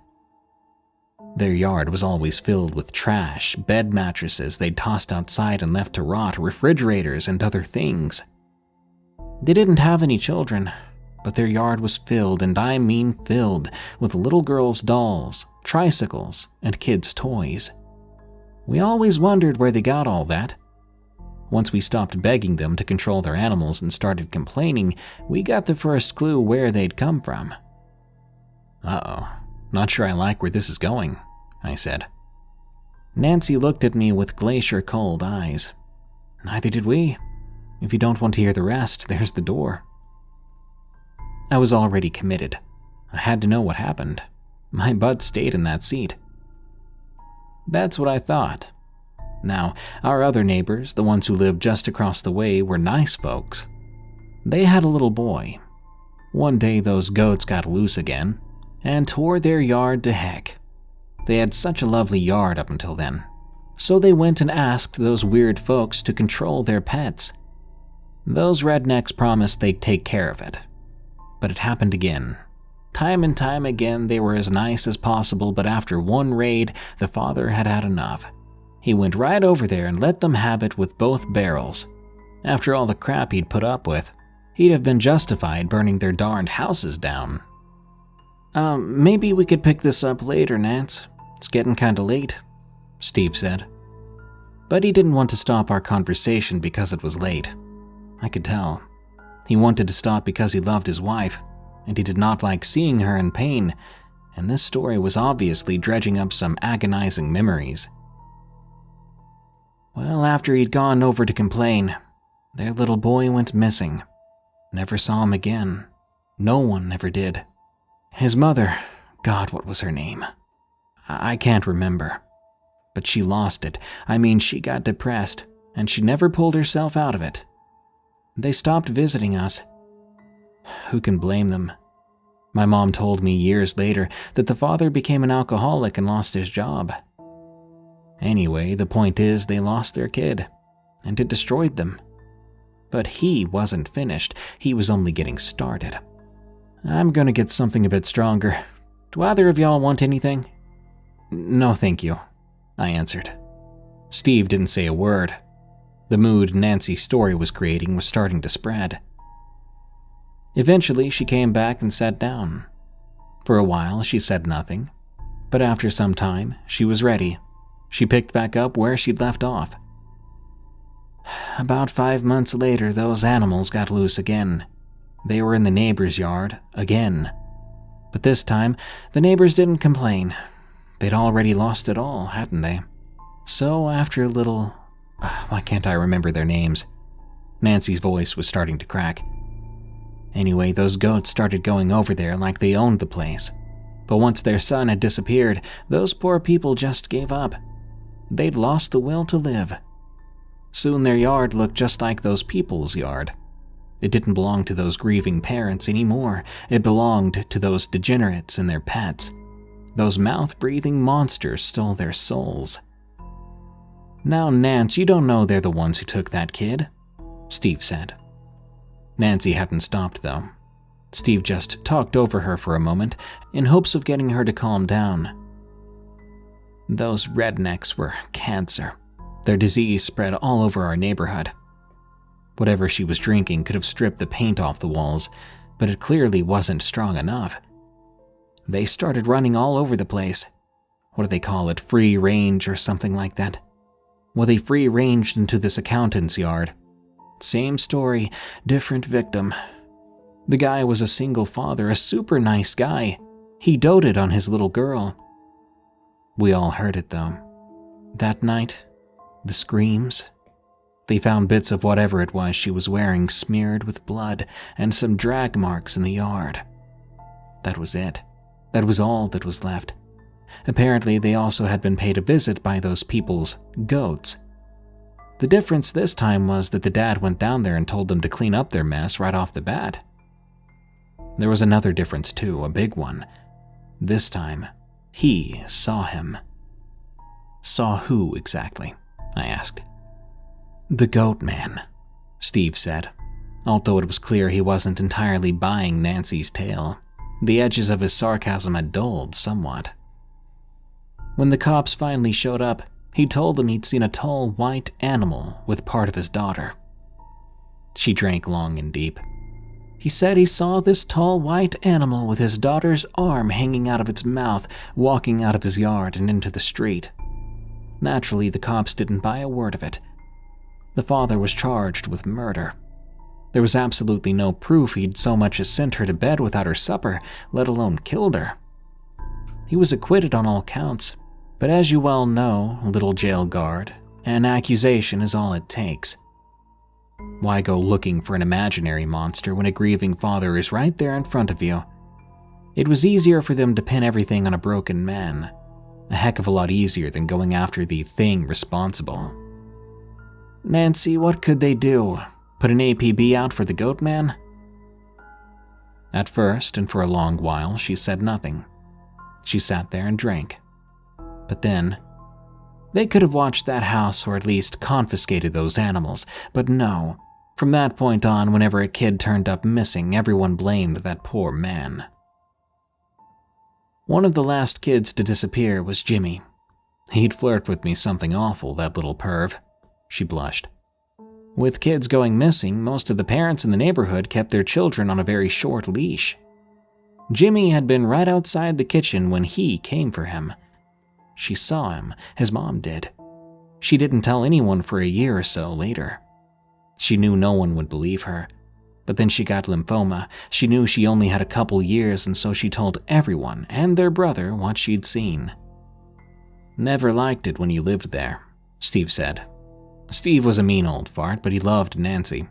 Their yard was always filled with trash, bed mattresses they'd tossed outside and left to rot, refrigerators and other things. They didn't have any children, but their yard was filled, and I mean filled, with little girls' dolls, tricycles, and kids' toys. We always wondered where they got all that. Once we stopped begging them to control their animals and started complaining, we got the first clue where they'd come from. Uh-oh, not sure I like where this is going, I said. Nancy looked at me with glacier-cold eyes. Neither did we. If you don't want to hear the rest, there's the door. I was already committed. I had to know what happened. My butt stayed in that seat. That's what I thought. Now, our other neighbors, the ones who lived just across the way, were nice folks. They had a little boy. One day those goats got loose again and tore their yard to heck. They had such a lovely yard up until then, so they went and asked those weird folks to control their pets. Those rednecks promised they'd take care of it. But it happened again. Time and time again, they were as nice as possible, but after one raid, the father had had enough. He went right over there and let them have it with both barrels. After all the crap he'd put up with, he'd have been justified burning their darned houses down. Maybe we could pick this up later, Nance. It's getting kinda late, Steve said. But he didn't want to stop our conversation because it was late. I could tell. He wanted to stop because he loved his wife, and he did not like seeing her in pain, and this story was obviously dredging up some agonizing memories. Well, after he'd gone over to complain, their little boy went missing. Never saw him again. No one ever did. His mother, God, what was her name? I can't remember. But she lost it. I mean, she got depressed, and she never pulled herself out of it. They stopped visiting us. Who can blame them? My mom told me years later that the father became an alcoholic and lost his job. Anyway, the point is they lost their kid, and it destroyed them. But he wasn't finished. He was only getting started. I'm gonna get something a bit stronger. Do either of y'all want anything? No, thank you, I answered. Steve didn't say a word. The mood Nancy's story was creating was starting to spread. Eventually, she came back and sat down. For a while, she said nothing, but after some time, she was ready. She picked back up where she'd left off. About 5 months later, those animals got loose again. They were in the neighbor's yard, again. But this time, the neighbors didn't complain. They'd already lost it all, hadn't they? So after a little... why can't I remember their names? Nancy's voice was starting to crack. Anyway, those goats started going over there like they owned the place. But once their son had disappeared, those poor people just gave up. They'd lost the will to live. Soon their yard looked just like those people's yard. It didn't belong to those grieving parents anymore. It belonged to those degenerates and their pets. Those mouth-breathing monsters stole their souls. Now, Nance, you don't know they're the ones who took that kid, Steve said. Nancy hadn't stopped, though. Steve just talked over her for a moment in hopes of getting her to calm down. Those rednecks were cancer. Their disease spread all over our neighborhood. Whatever she was drinking could have stripped the paint off the walls, but it clearly wasn't strong enough. They started running all over the place. What do they call it, free range or something like that? Well, they free ranged into this accountant's yard. Same story, different victim. The guy was a single father, a super nice guy. He doted on his little girl. We all heard it, though. That night, the screams. They found bits of whatever it was she was wearing smeared with blood and some drag marks in the yard. That was it. That was all that was left. Apparently, they also had been paid a visit by those people's goats. The difference this time was that the dad went down there and told them to clean up their mess right off the bat. There was another difference too, a big one. This time, he saw him. Saw who exactly? I asked. The goat man, Steve said, although it was clear he wasn't entirely buying Nancy's tale. The edges of his sarcasm had dulled somewhat. When the cops finally showed up, he told them he'd seen a tall white animal with part of his daughter. She drank long and deep. He said he saw this tall white animal with his daughter's arm hanging out of its mouth, walking out of his yard and into the street. Naturally, the cops didn't buy a word of it. The father was charged with murder. There was absolutely no proof he'd so much as sent her to bed without her supper, let alone killed her. He was acquitted on all counts, but as you well know, little jail guard, an accusation is all it takes. Why go looking for an imaginary monster when a grieving father is right there in front of you? It was easier for them to pin everything on a broken man. A heck of a lot easier than going after the thing responsible. Nancy, what could they do? Put an APB out for the goat man? At first, and for a long while, she said nothing. She sat there and drank. But then, they could have watched that house or at least confiscated those animals, but no. From that point on, whenever a kid turned up missing, everyone blamed that poor man. One of the last kids to disappear was Jimmy. He'd flirt with me something awful, that little perv. She blushed. With kids going missing, most of the parents in the neighborhood kept their children on a very short leash. Jimmy had been right outside the kitchen when he came for him. She saw him, his mom did. She didn't tell anyone for a year or so later. She knew no one would believe her. But then she got lymphoma. She knew she only had a couple years, and so she told everyone and their brother what she'd seen. Never liked it when you lived there, Steve said. Steve was a mean old fart, but he loved Nancy.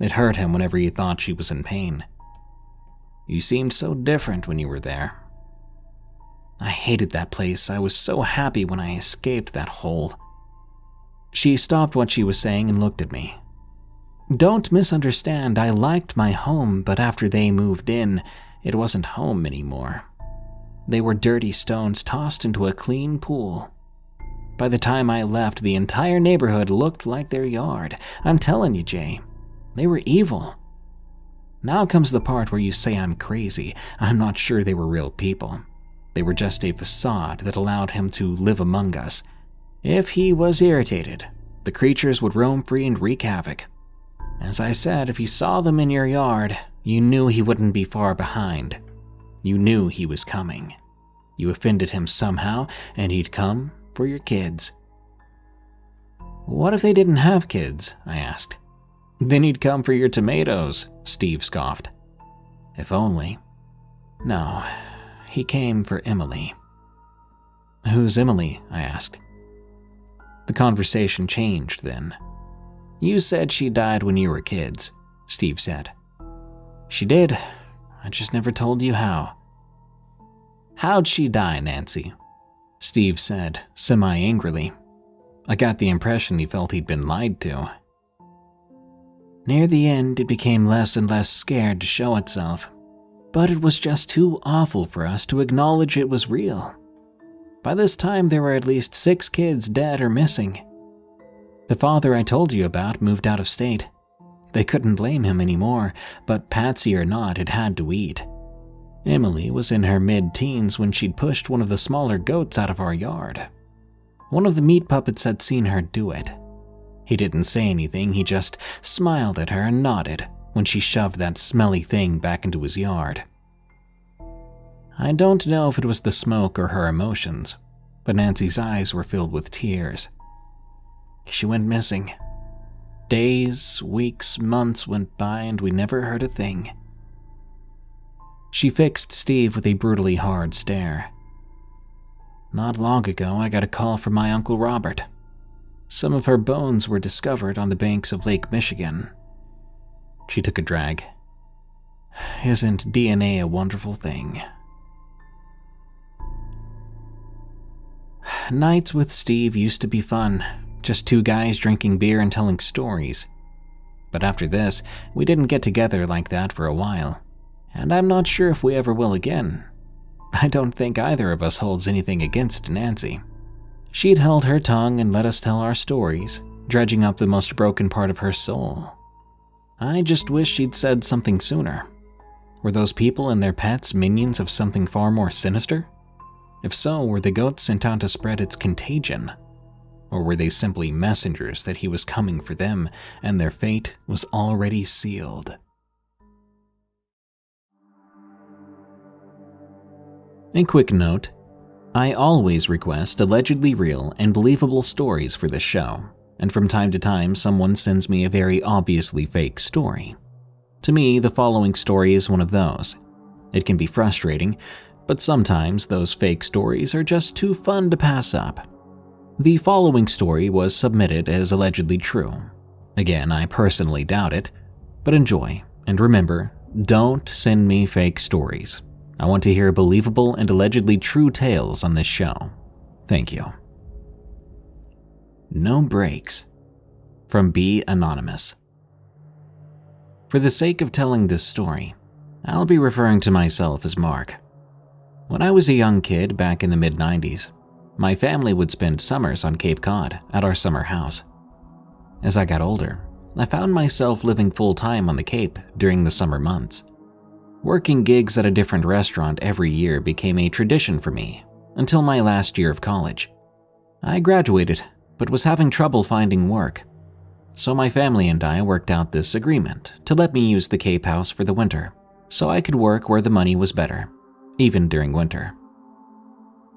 It hurt him whenever he thought she was in pain. You seemed so different when you were there. I hated that place. I was so happy when I escaped that hole. She stopped what she was saying and looked at me. Don't misunderstand, I liked my home, but after they moved in, it wasn't home anymore. They were dirty stones tossed into a clean pool. By the time I left, the entire neighborhood looked like their yard. I'm telling you, Jay, they were evil. Now comes the part where you say I'm crazy. I'm not sure they were real people. They were just a facade that allowed him to live among us. If he was irritated, the creatures would roam free and wreak havoc. As I said, if you saw them in your yard, You knew he wouldn't be far behind. You knew he was coming. You offended him somehow, and he'd come for your kids." "What if they didn't have kids?" I asked. "Then he'd come for your tomatoes," Steve scoffed. "If only." "No, he came for Emily." "Who's Emily?" I asked. The conversation changed then. "You said she died when you were kids," Steve said. "She did. I just never told you how." "How'd she die, Nancy?" Steve said, semi-angrily. I got the impression he felt he'd been lied to. "Near the end, it became less and less scared to show itself. But it was just too awful for us to acknowledge it was real. By this time, there were at least 6 kids dead or missing. The father I told you about moved out of state. They couldn't blame him anymore, but Patsy or not, it had to eat. Emily was in her mid-teens when she'd pushed one of the smaller goats out of our yard. One of the meat puppets had seen her do it. He didn't say anything, he just smiled at her and nodded when she shoved that smelly thing back into his yard. I don't know if it was the smoke or her emotions, but Nancy's eyes were filled with tears. She went missing. Days, weeks, months went by and we never heard a thing." She fixed Steve with a brutally hard stare. "Not long ago, I got a call from my Uncle Robert. Some of her bones were discovered on the banks of Lake Michigan." She took a drag. "Isn't DNA a wonderful thing?" Nights with Steve used to be fun, just 2 guys drinking beer and telling stories. But after this, we didn't get together like that for a while, and I'm not sure if we ever will again. I don't think either of us holds anything against Nancy. She'd held her tongue and let us tell our stories, dredging up the most broken part of her soul. I just wish she'd said something sooner. Were those people and their pets minions of something far more sinister? If so, were the goats sent out to spread its contagion? Or were they simply messengers that he was coming for them and their fate was already sealed? A quick note. I always request allegedly real and believable stories for this show, and from time to time someone sends me a very obviously fake story. To me, the following story is one of those. It can be frustrating, but sometimes those fake stories are just too fun to pass up. The following story was submitted as allegedly true. Again, I personally doubt it, but enjoy, and remember, don't send me fake stories. I want to hear believable and allegedly true tales on this show. Thank you. No Breaks, from B Anonymous. For the sake of telling this story, I'll be referring to myself as Mark. When I was a young kid back in the mid-90s, my family would spend summers on Cape Cod at our summer house. As I got older, I found myself living full-time on the Cape during the summer months. Working gigs at a different restaurant every year became a tradition for me until my last year of college. I graduated, but was having trouble finding work. So my family and I worked out this agreement to let me use the Cape House for the winter, so I could work where the money was better, even during winter.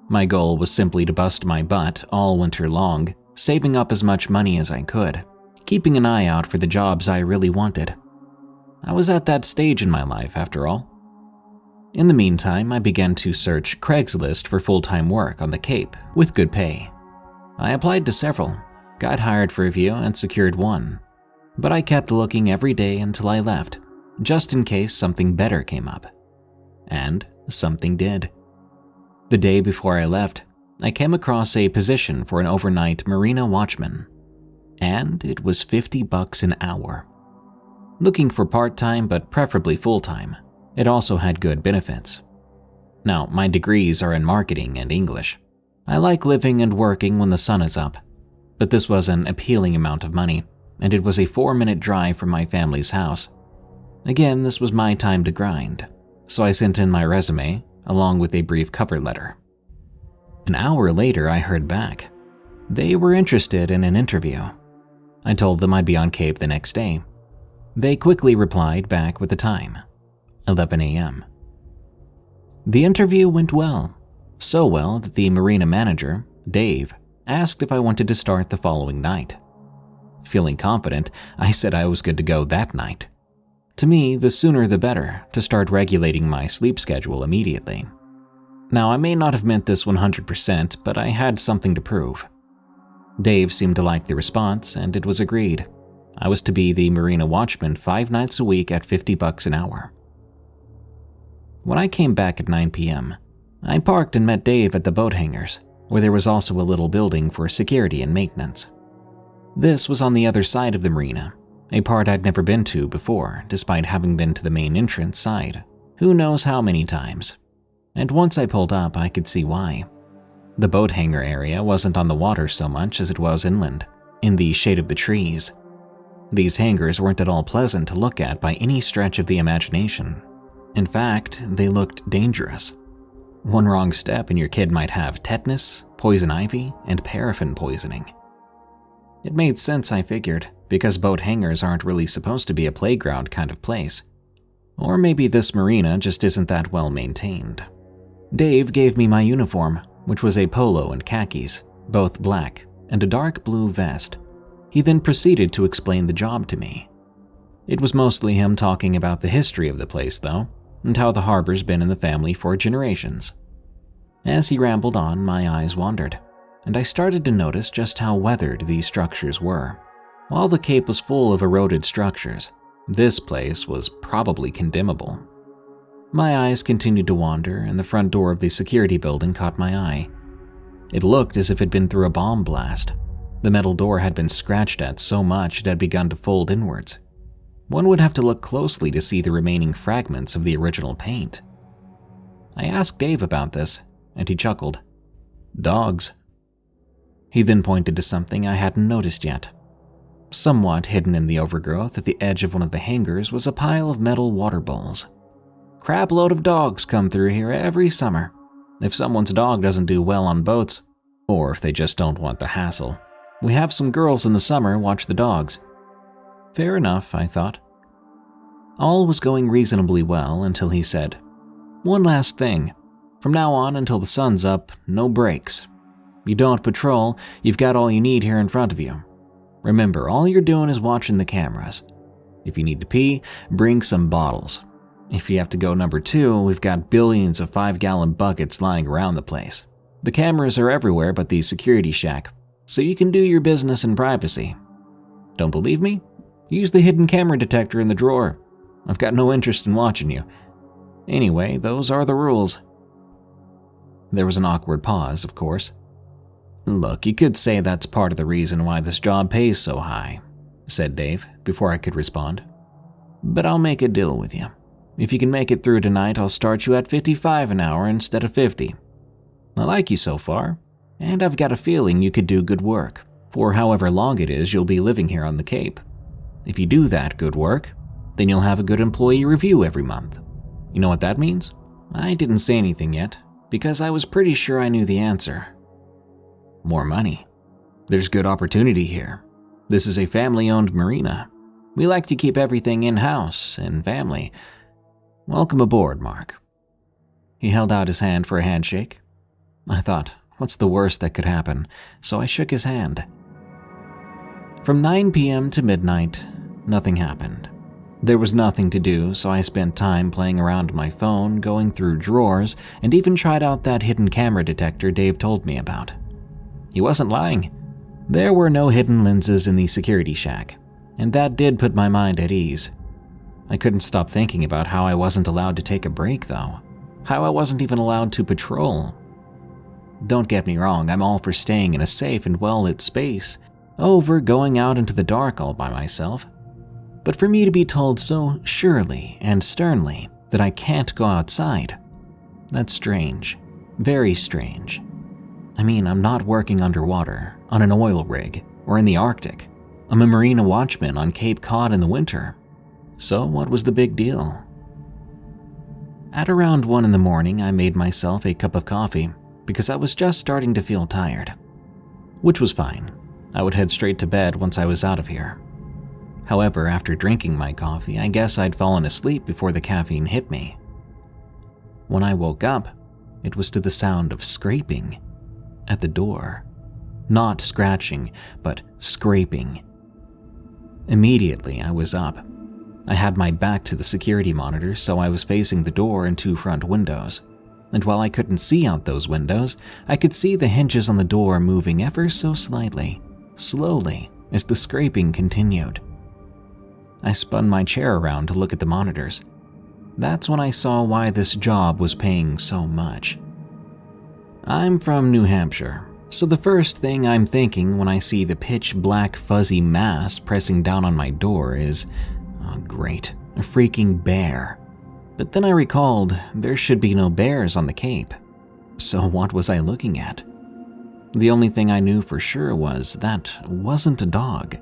My goal was simply to bust my butt all winter long, saving up as much money as I could, keeping an eye out for the jobs I really wanted. I was at that stage in my life, after all. In the meantime, I began to search Craigslist for full-time work on the Cape with good pay. I applied to several, got hired for a few, and secured one. But I kept looking every day until I left, just in case something better came up. And something did. The day before I left, I came across a position for an overnight marina watchman. And it was $50 an hour. Looking for part-time but preferably full-time, it also had good benefits. Now, my degrees are in marketing and English. I like living and working when the sun is up, but this was an appealing amount of money, and it was a 4-minute drive from my family's house. Again, this was my time to grind, so I sent in my resume along with a brief cover letter. An hour later, I heard back. They were interested in an interview. I told them I'd be on Cape the next day. They quickly replied back with the time, 11 a.m. The interview went well, so well that the marina manager, Dave, asked if I wanted to start the following night. Feeling confident, I said I was good to go that night. To me, the sooner the better to start regulating my sleep schedule immediately. Now, I may not have meant this 100%, but I had something to prove. Dave seemed to like the response, and it was agreed. I was to be the marina watchman 5 nights a week at $50 an hour. When I came back at 9 p.m., I parked and met Dave at the boat hangars, where there was also a little building for security and maintenance. This was on the other side of the marina, a part I'd never been to before, despite having been to the main entrance side, who knows how many times. And once I pulled up, I could see why. The boat hangar area wasn't on the water so much as it was inland, in the shade of the trees. These hangars weren't at all pleasant to look at by any stretch of the imagination. In fact, they looked dangerous. One wrong step and your kid might have tetanus, poison ivy, and paraffin poisoning. It made sense, I figured, because boat hangars aren't really supposed to be a playground kind of place. Or maybe this marina just isn't that well maintained. Dave gave me my uniform, which was a polo and khakis, both black, and a dark blue vest. He then proceeded to explain the job to me. It was mostly him talking about the history of the place, though, and how the harbor's been in the family for generations. As he rambled on, my eyes wandered, and I started to notice just how weathered these structures were. While the Cape was full of eroded structures, this place was probably condemnable. My eyes continued to wander, and the front door of the security building caught my eye. It looked as if it had been through a bomb blast. The metal door had been scratched at so much it had begun to fold inwards. One would have to look closely to see the remaining fragments of the original paint. I asked Dave about this, and he chuckled. Dogs. He then pointed to something I hadn't noticed yet. Somewhat hidden in the overgrowth at the edge of one of the hangars was a pile of metal water bowls. Crapload of dogs come through here every summer. If someone's dog doesn't do well on boats, or if they just don't want the hassle, we have some girls in the summer watch the dogs. Fair enough, I thought. All was going reasonably well until he said, "One last thing. From now on until the sun's up, no breaks. You don't patrol, you've got all you need here in front of you. Remember, all you're doing is watching the cameras. If you need to pee, bring some bottles. If you have to go number 2, we've got billions of 5-gallon buckets lying around the place. The cameras are everywhere but the security shack, so you can do your business in privacy. Don't believe me? Use the hidden camera detector in the drawer. I've got no interest in watching you. Anyway, those are the rules." There was an awkward pause, of course. "Look, you could say that's part of the reason why this job pays so high," said Dave, before I could respond. "But I'll make a deal with you. If you can make it through tonight, I'll start you at $55 an hour instead of $50. I like you so far, and I've got a feeling you could do good work, for however long it is you'll be living here on the Cape. If you do that good work, then you'll have a good employee review every month. You know what that means?" I didn't say anything yet, because I was pretty sure I knew the answer. "More money. There's good opportunity here. This is a family-owned marina. We like to keep everything in-house and family. Welcome aboard, Mark." He held out his hand for a handshake. I thought, what's the worst that could happen? So I shook his hand. From 9 p.m. to midnight, nothing happened. There was nothing to do, so I spent time playing around my phone, going through drawers, and even tried out that hidden camera detector Dave told me about. He wasn't lying. There were no hidden lenses in the security shack, and that did put my mind at ease. I couldn't stop thinking about how I wasn't allowed to take a break, though. How I wasn't even allowed to patrol. Don't get me wrong, I'm all for staying in a safe and well-lit space, over going out into the dark all by myself. But for me to be told so surely and sternly that I can't go outside, that's strange. Very strange. I mean, I'm not working underwater, on an oil rig, or in the Arctic. I'm a marina watchman on Cape Cod in the winter. So what was the big deal? At around 1 in the morning, I made myself a cup of coffee because I was just starting to feel tired. Which was fine. I would head straight to bed once I was out of here. However, after drinking my coffee, I guess I'd fallen asleep before the caffeine hit me. When I woke up, it was to the sound of scraping at the door. Not scratching, but scraping. Immediately, I was up. I had my back to the security monitor, so I was facing the door and 2 front windows. And while I couldn't see out those windows, I could see the hinges on the door moving ever so slightly, slowly, as the scraping continued. I spun my chair around to look at the monitors. That's when I saw why this job was paying so much. I'm from New Hampshire, so the first thing I'm thinking when I see the pitch black fuzzy mass pressing down on my door is, oh great, a freaking bear. But then I recalled there should be no bears on the Cape. So what was I looking at? The only thing I knew for sure was that wasn't a dog.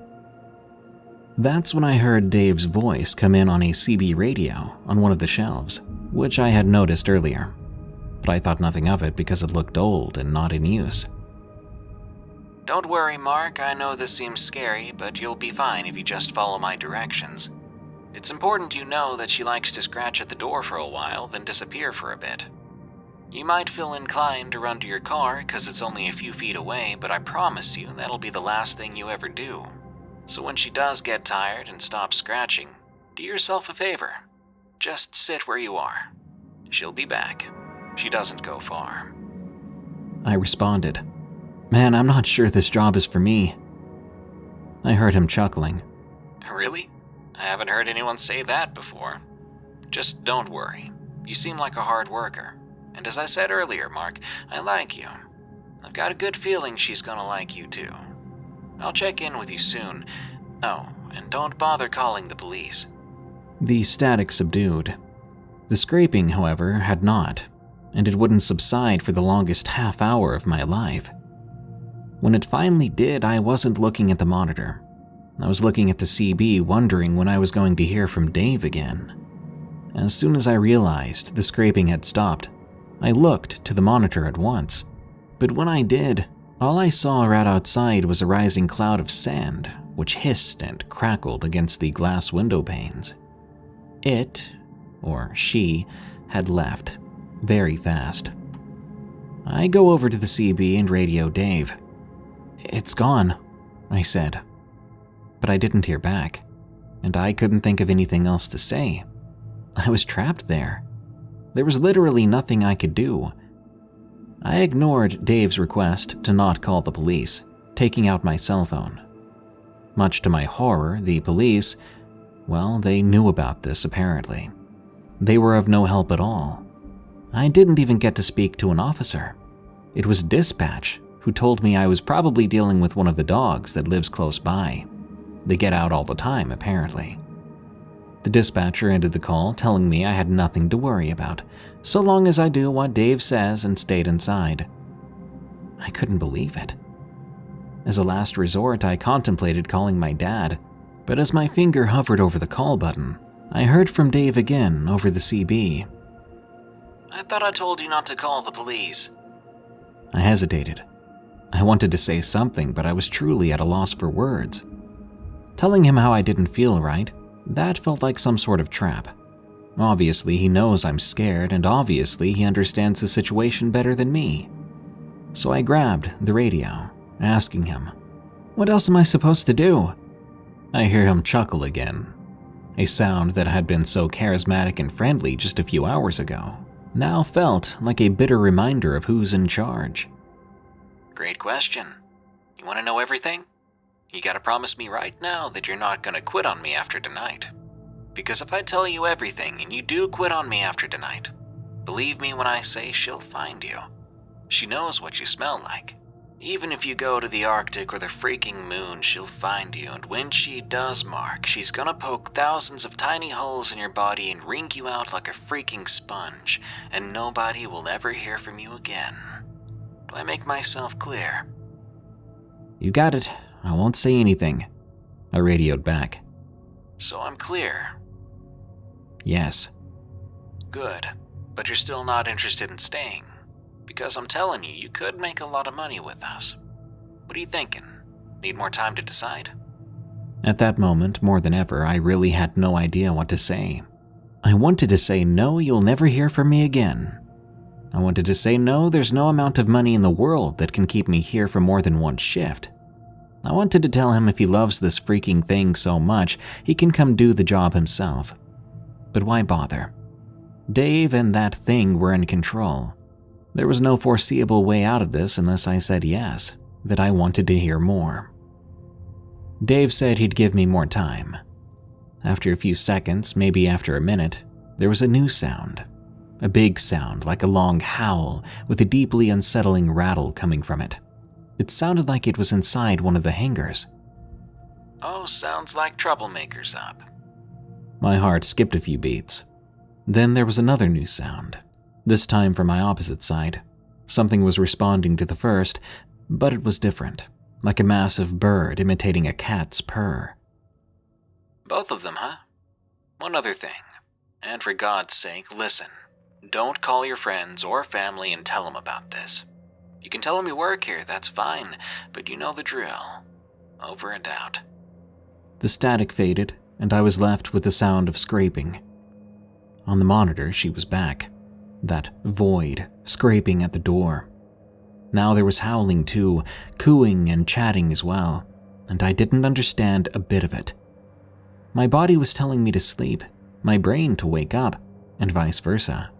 That's when I heard Dave's voice come in on a CB radio on one of the shelves, which I had noticed earlier, but I thought nothing of it because it looked old and not in use. "Don't worry, Mark, I know this seems scary, but you'll be fine if you just follow my directions. It's important you know that she likes to scratch at the door for a while, then disappear for a bit. You might feel inclined to run to your car because it's only a few feet away, but I promise you that'll be the last thing you ever do. So when she does get tired and stops scratching, do yourself a favor. Just sit where you are. She'll be back. She doesn't go far." I responded, "Man, I'm not sure this job is for me." I heard him chuckling. "Really? I haven't heard anyone say that before. Just don't worry. You seem like a hard worker. And as I said earlier, Mark, I like you. I've got a good feeling she's gonna like you too. I'll check in with you soon. Oh, and don't bother calling the police." The static subdued. The scraping, however, had not, and it wouldn't subside for the longest half hour of my life. When it finally did, I wasn't looking at the monitor. I was looking at the CB, wondering when I was going to hear from Dave again. As soon as I realized the scraping had stopped, I looked to the monitor at once. But when I did, all I saw right outside was a rising cloud of sand, which hissed and crackled against the glass window panes. It, or she, had left, very fast. I go over to the CB and radio Dave. "It's gone," I said. But I didn't hear back, and I couldn't think of anything else to say. I was trapped there. There was literally nothing I could do. I ignored Dave's request to not call the police, taking out my cell phone. Much to my horror, the police, well, they knew about this apparently. They were of no help at all. I didn't even get to speak to an officer. It was dispatch who told me I was probably dealing with one of the dogs that lives close by. They get out all the time, apparently. The dispatcher ended the call, telling me I had nothing to worry about, so long as I do what Dave says and stayed inside. I couldn't believe it. As a last resort, I contemplated calling my dad, but as my finger hovered over the call button, I heard from Dave again over the CB. "I thought I told you not to call the police." I hesitated. I wanted to say something, but I was truly at a loss for words. Telling him how I didn't feel right, that felt like some sort of trap. Obviously, he knows I'm scared, and obviously he understands the situation better than me. So I grabbed the radio, asking him, "What else am I supposed to do?" I hear him chuckle again. A sound that had been so charismatic and friendly just a few hours ago now felt like a bitter reminder of who's in charge. "Great question. You want to know everything? You gotta promise me right now that you're not gonna quit on me after tonight. Because if I tell you everything and you do quit on me after tonight, believe me when I say she'll find you. She knows what you smell like. Even if you go to the Arctic or the freaking moon, she'll find you, and when she does, Mark, she's gonna poke thousands of tiny holes in your body and wring you out like a freaking sponge, and nobody will ever hear from you again. Do I make myself clear?" "You got it. I won't say anything," I radioed back. "So I'm clear?" "Yes." "Good, but you're still not interested in staying? Because I'm telling you, you could make a lot of money with us. What are you thinking? Need more time to decide?" At that moment, more than ever, I really had no idea what to say. I wanted to say, no, you'll never hear from me again. I wanted to say, no, there's no amount of money in the world that can keep me here for more than one shift. I wanted to tell him if he loves this freaking thing so much, he can come do the job himself. But why bother? Dave and that thing were in control. There was no foreseeable way out of this unless I said yes, that I wanted to hear more. Dave said he'd give me more time. After a few seconds, maybe after a minute, there was a new sound. A big sound like a long howl with a deeply unsettling rattle coming from it. It sounded like it was inside one of the hangars. Oh, sounds like troublemakers up. My heart skipped a few beats. Then there was another new sound, this time from my opposite side. Something was responding to the first, but it was different, like a massive bird imitating a cat's purr. Both of them, huh? One other thing, and for God's sake, listen. Don't call your friends or family and tell them about this. You can tell them you work here, that's fine, but you know the drill. Over and out. The static faded, and I was left with the sound of scraping. On the monitor, she was back. That void, scraping at the door. Now there was howling too, cooing and chatting as well, and I didn't understand a bit of it. My body was telling me to sleep, my brain to wake up, and vice versa.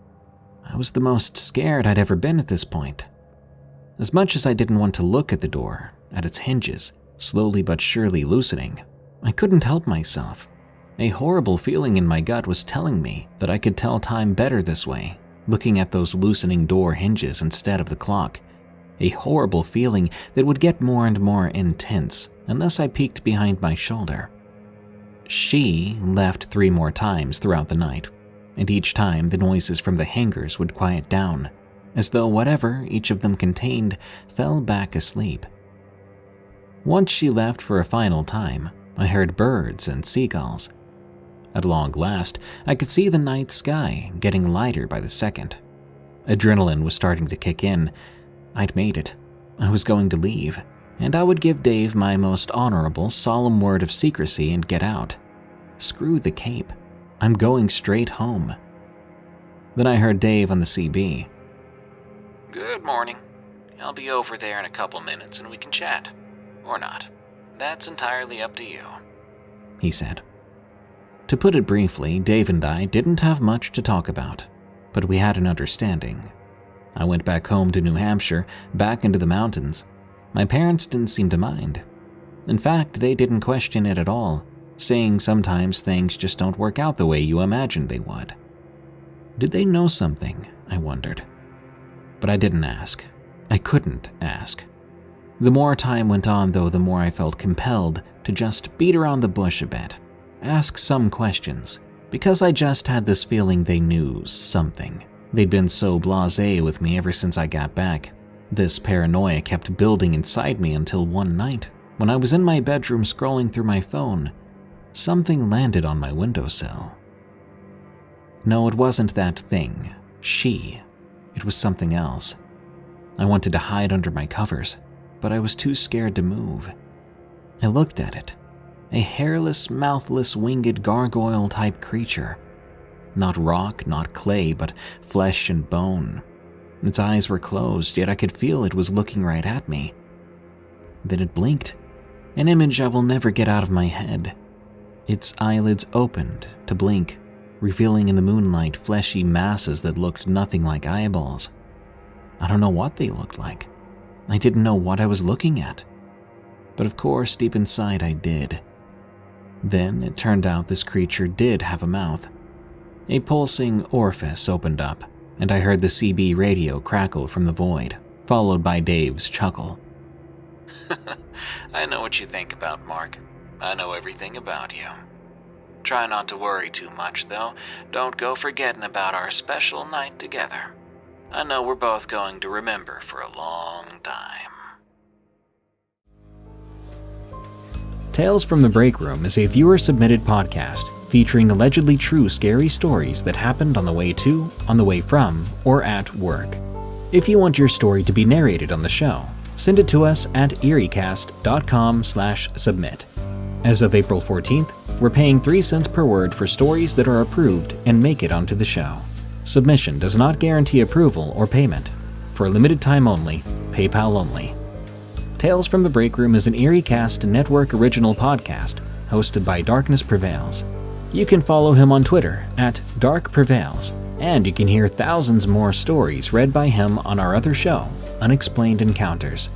I was the most scared I'd ever been at this point. As much as I didn't want to look at the door, at its hinges, slowly but surely loosening, I couldn't help myself. A horrible feeling in my gut was telling me that I could tell time better this way, looking at those loosening door hinges instead of the clock. A horrible feeling that would get more and more intense unless I peeked behind my shoulder. She left 3 more times throughout the night, and each time the noises from the hangars would quiet down, as though whatever each of them contained fell back asleep. Once she left for a final time, I heard birds and seagulls. At long last, I could see the night sky getting lighter by the second. Adrenaline was starting to kick in. I'd made it. I was going to leave, and I would give Dave my most honorable, solemn word of secrecy and get out. Screw the cape. I'm going straight home. Then I heard Dave on the CB. Good morning. I'll be over there in a couple minutes and we can chat. Or not. That's entirely up to you, he said. To put it briefly, Dave and I didn't have much to talk about, but we had an understanding. I went back home to New Hampshire, back into the mountains. My parents didn't seem to mind. In fact, they didn't question it at all, saying sometimes things just don't work out the way you imagined they would. Did they know something, I wondered. But I didn't ask. I couldn't ask. The more time went on, though, the more I felt compelled to just beat around the bush a bit, ask some questions, because I just had this feeling they knew something. They'd been so blasé with me ever since I got back. This paranoia kept building inside me until one night, when I was in my bedroom scrolling through my phone, something landed on my windowsill. No, it wasn't that thing, she. It was something else. I wanted to hide under my covers, but I was too scared to move. I looked at it. A hairless, mouthless, winged gargoyle-type creature. Not rock, not clay, but flesh and bone. Its eyes were closed, yet I could feel it was looking right at me. Then it blinked, an image I will never get out of my head. Its eyelids opened to blink, revealing in the moonlight fleshy masses that looked nothing like eyeballs. I don't know what they looked like. I didn't know what I was looking at. But of course, deep inside I did. Then it turned out this creature did have a mouth. A pulsing orifice opened up, and I heard the CB radio crackle from the void, followed by Dave's chuckle. I know what you think about Mark. I know everything about you. Try not to worry too much, though. Don't go forgetting about our special night together. I know we're both going to remember for a long time. Tales from the Break Room is a viewer-submitted podcast featuring allegedly true scary stories that happened on the way to, on the way from, or at work. If you want your story to be narrated on the show, send it to us at eeriecast.com/submit. As of April 14th, we're paying 3 cents per word for stories that are approved and make it onto the show. Submission does not guarantee approval or payment. For a limited time only, PayPal only. Tales from the Break Room is an EerieCast Network original podcast hosted by Darkness Prevails. You can follow him on Twitter at @DarkPrevails, and you can hear thousands more stories read by him on our other show, Unexplained Encounters.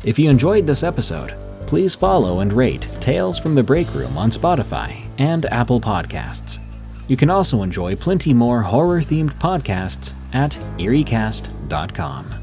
If you enjoyed this episode, please follow and rate Tales from the Break Room on Spotify and Apple Podcasts. You can also enjoy plenty more horror-themed podcasts at EerieCast.com.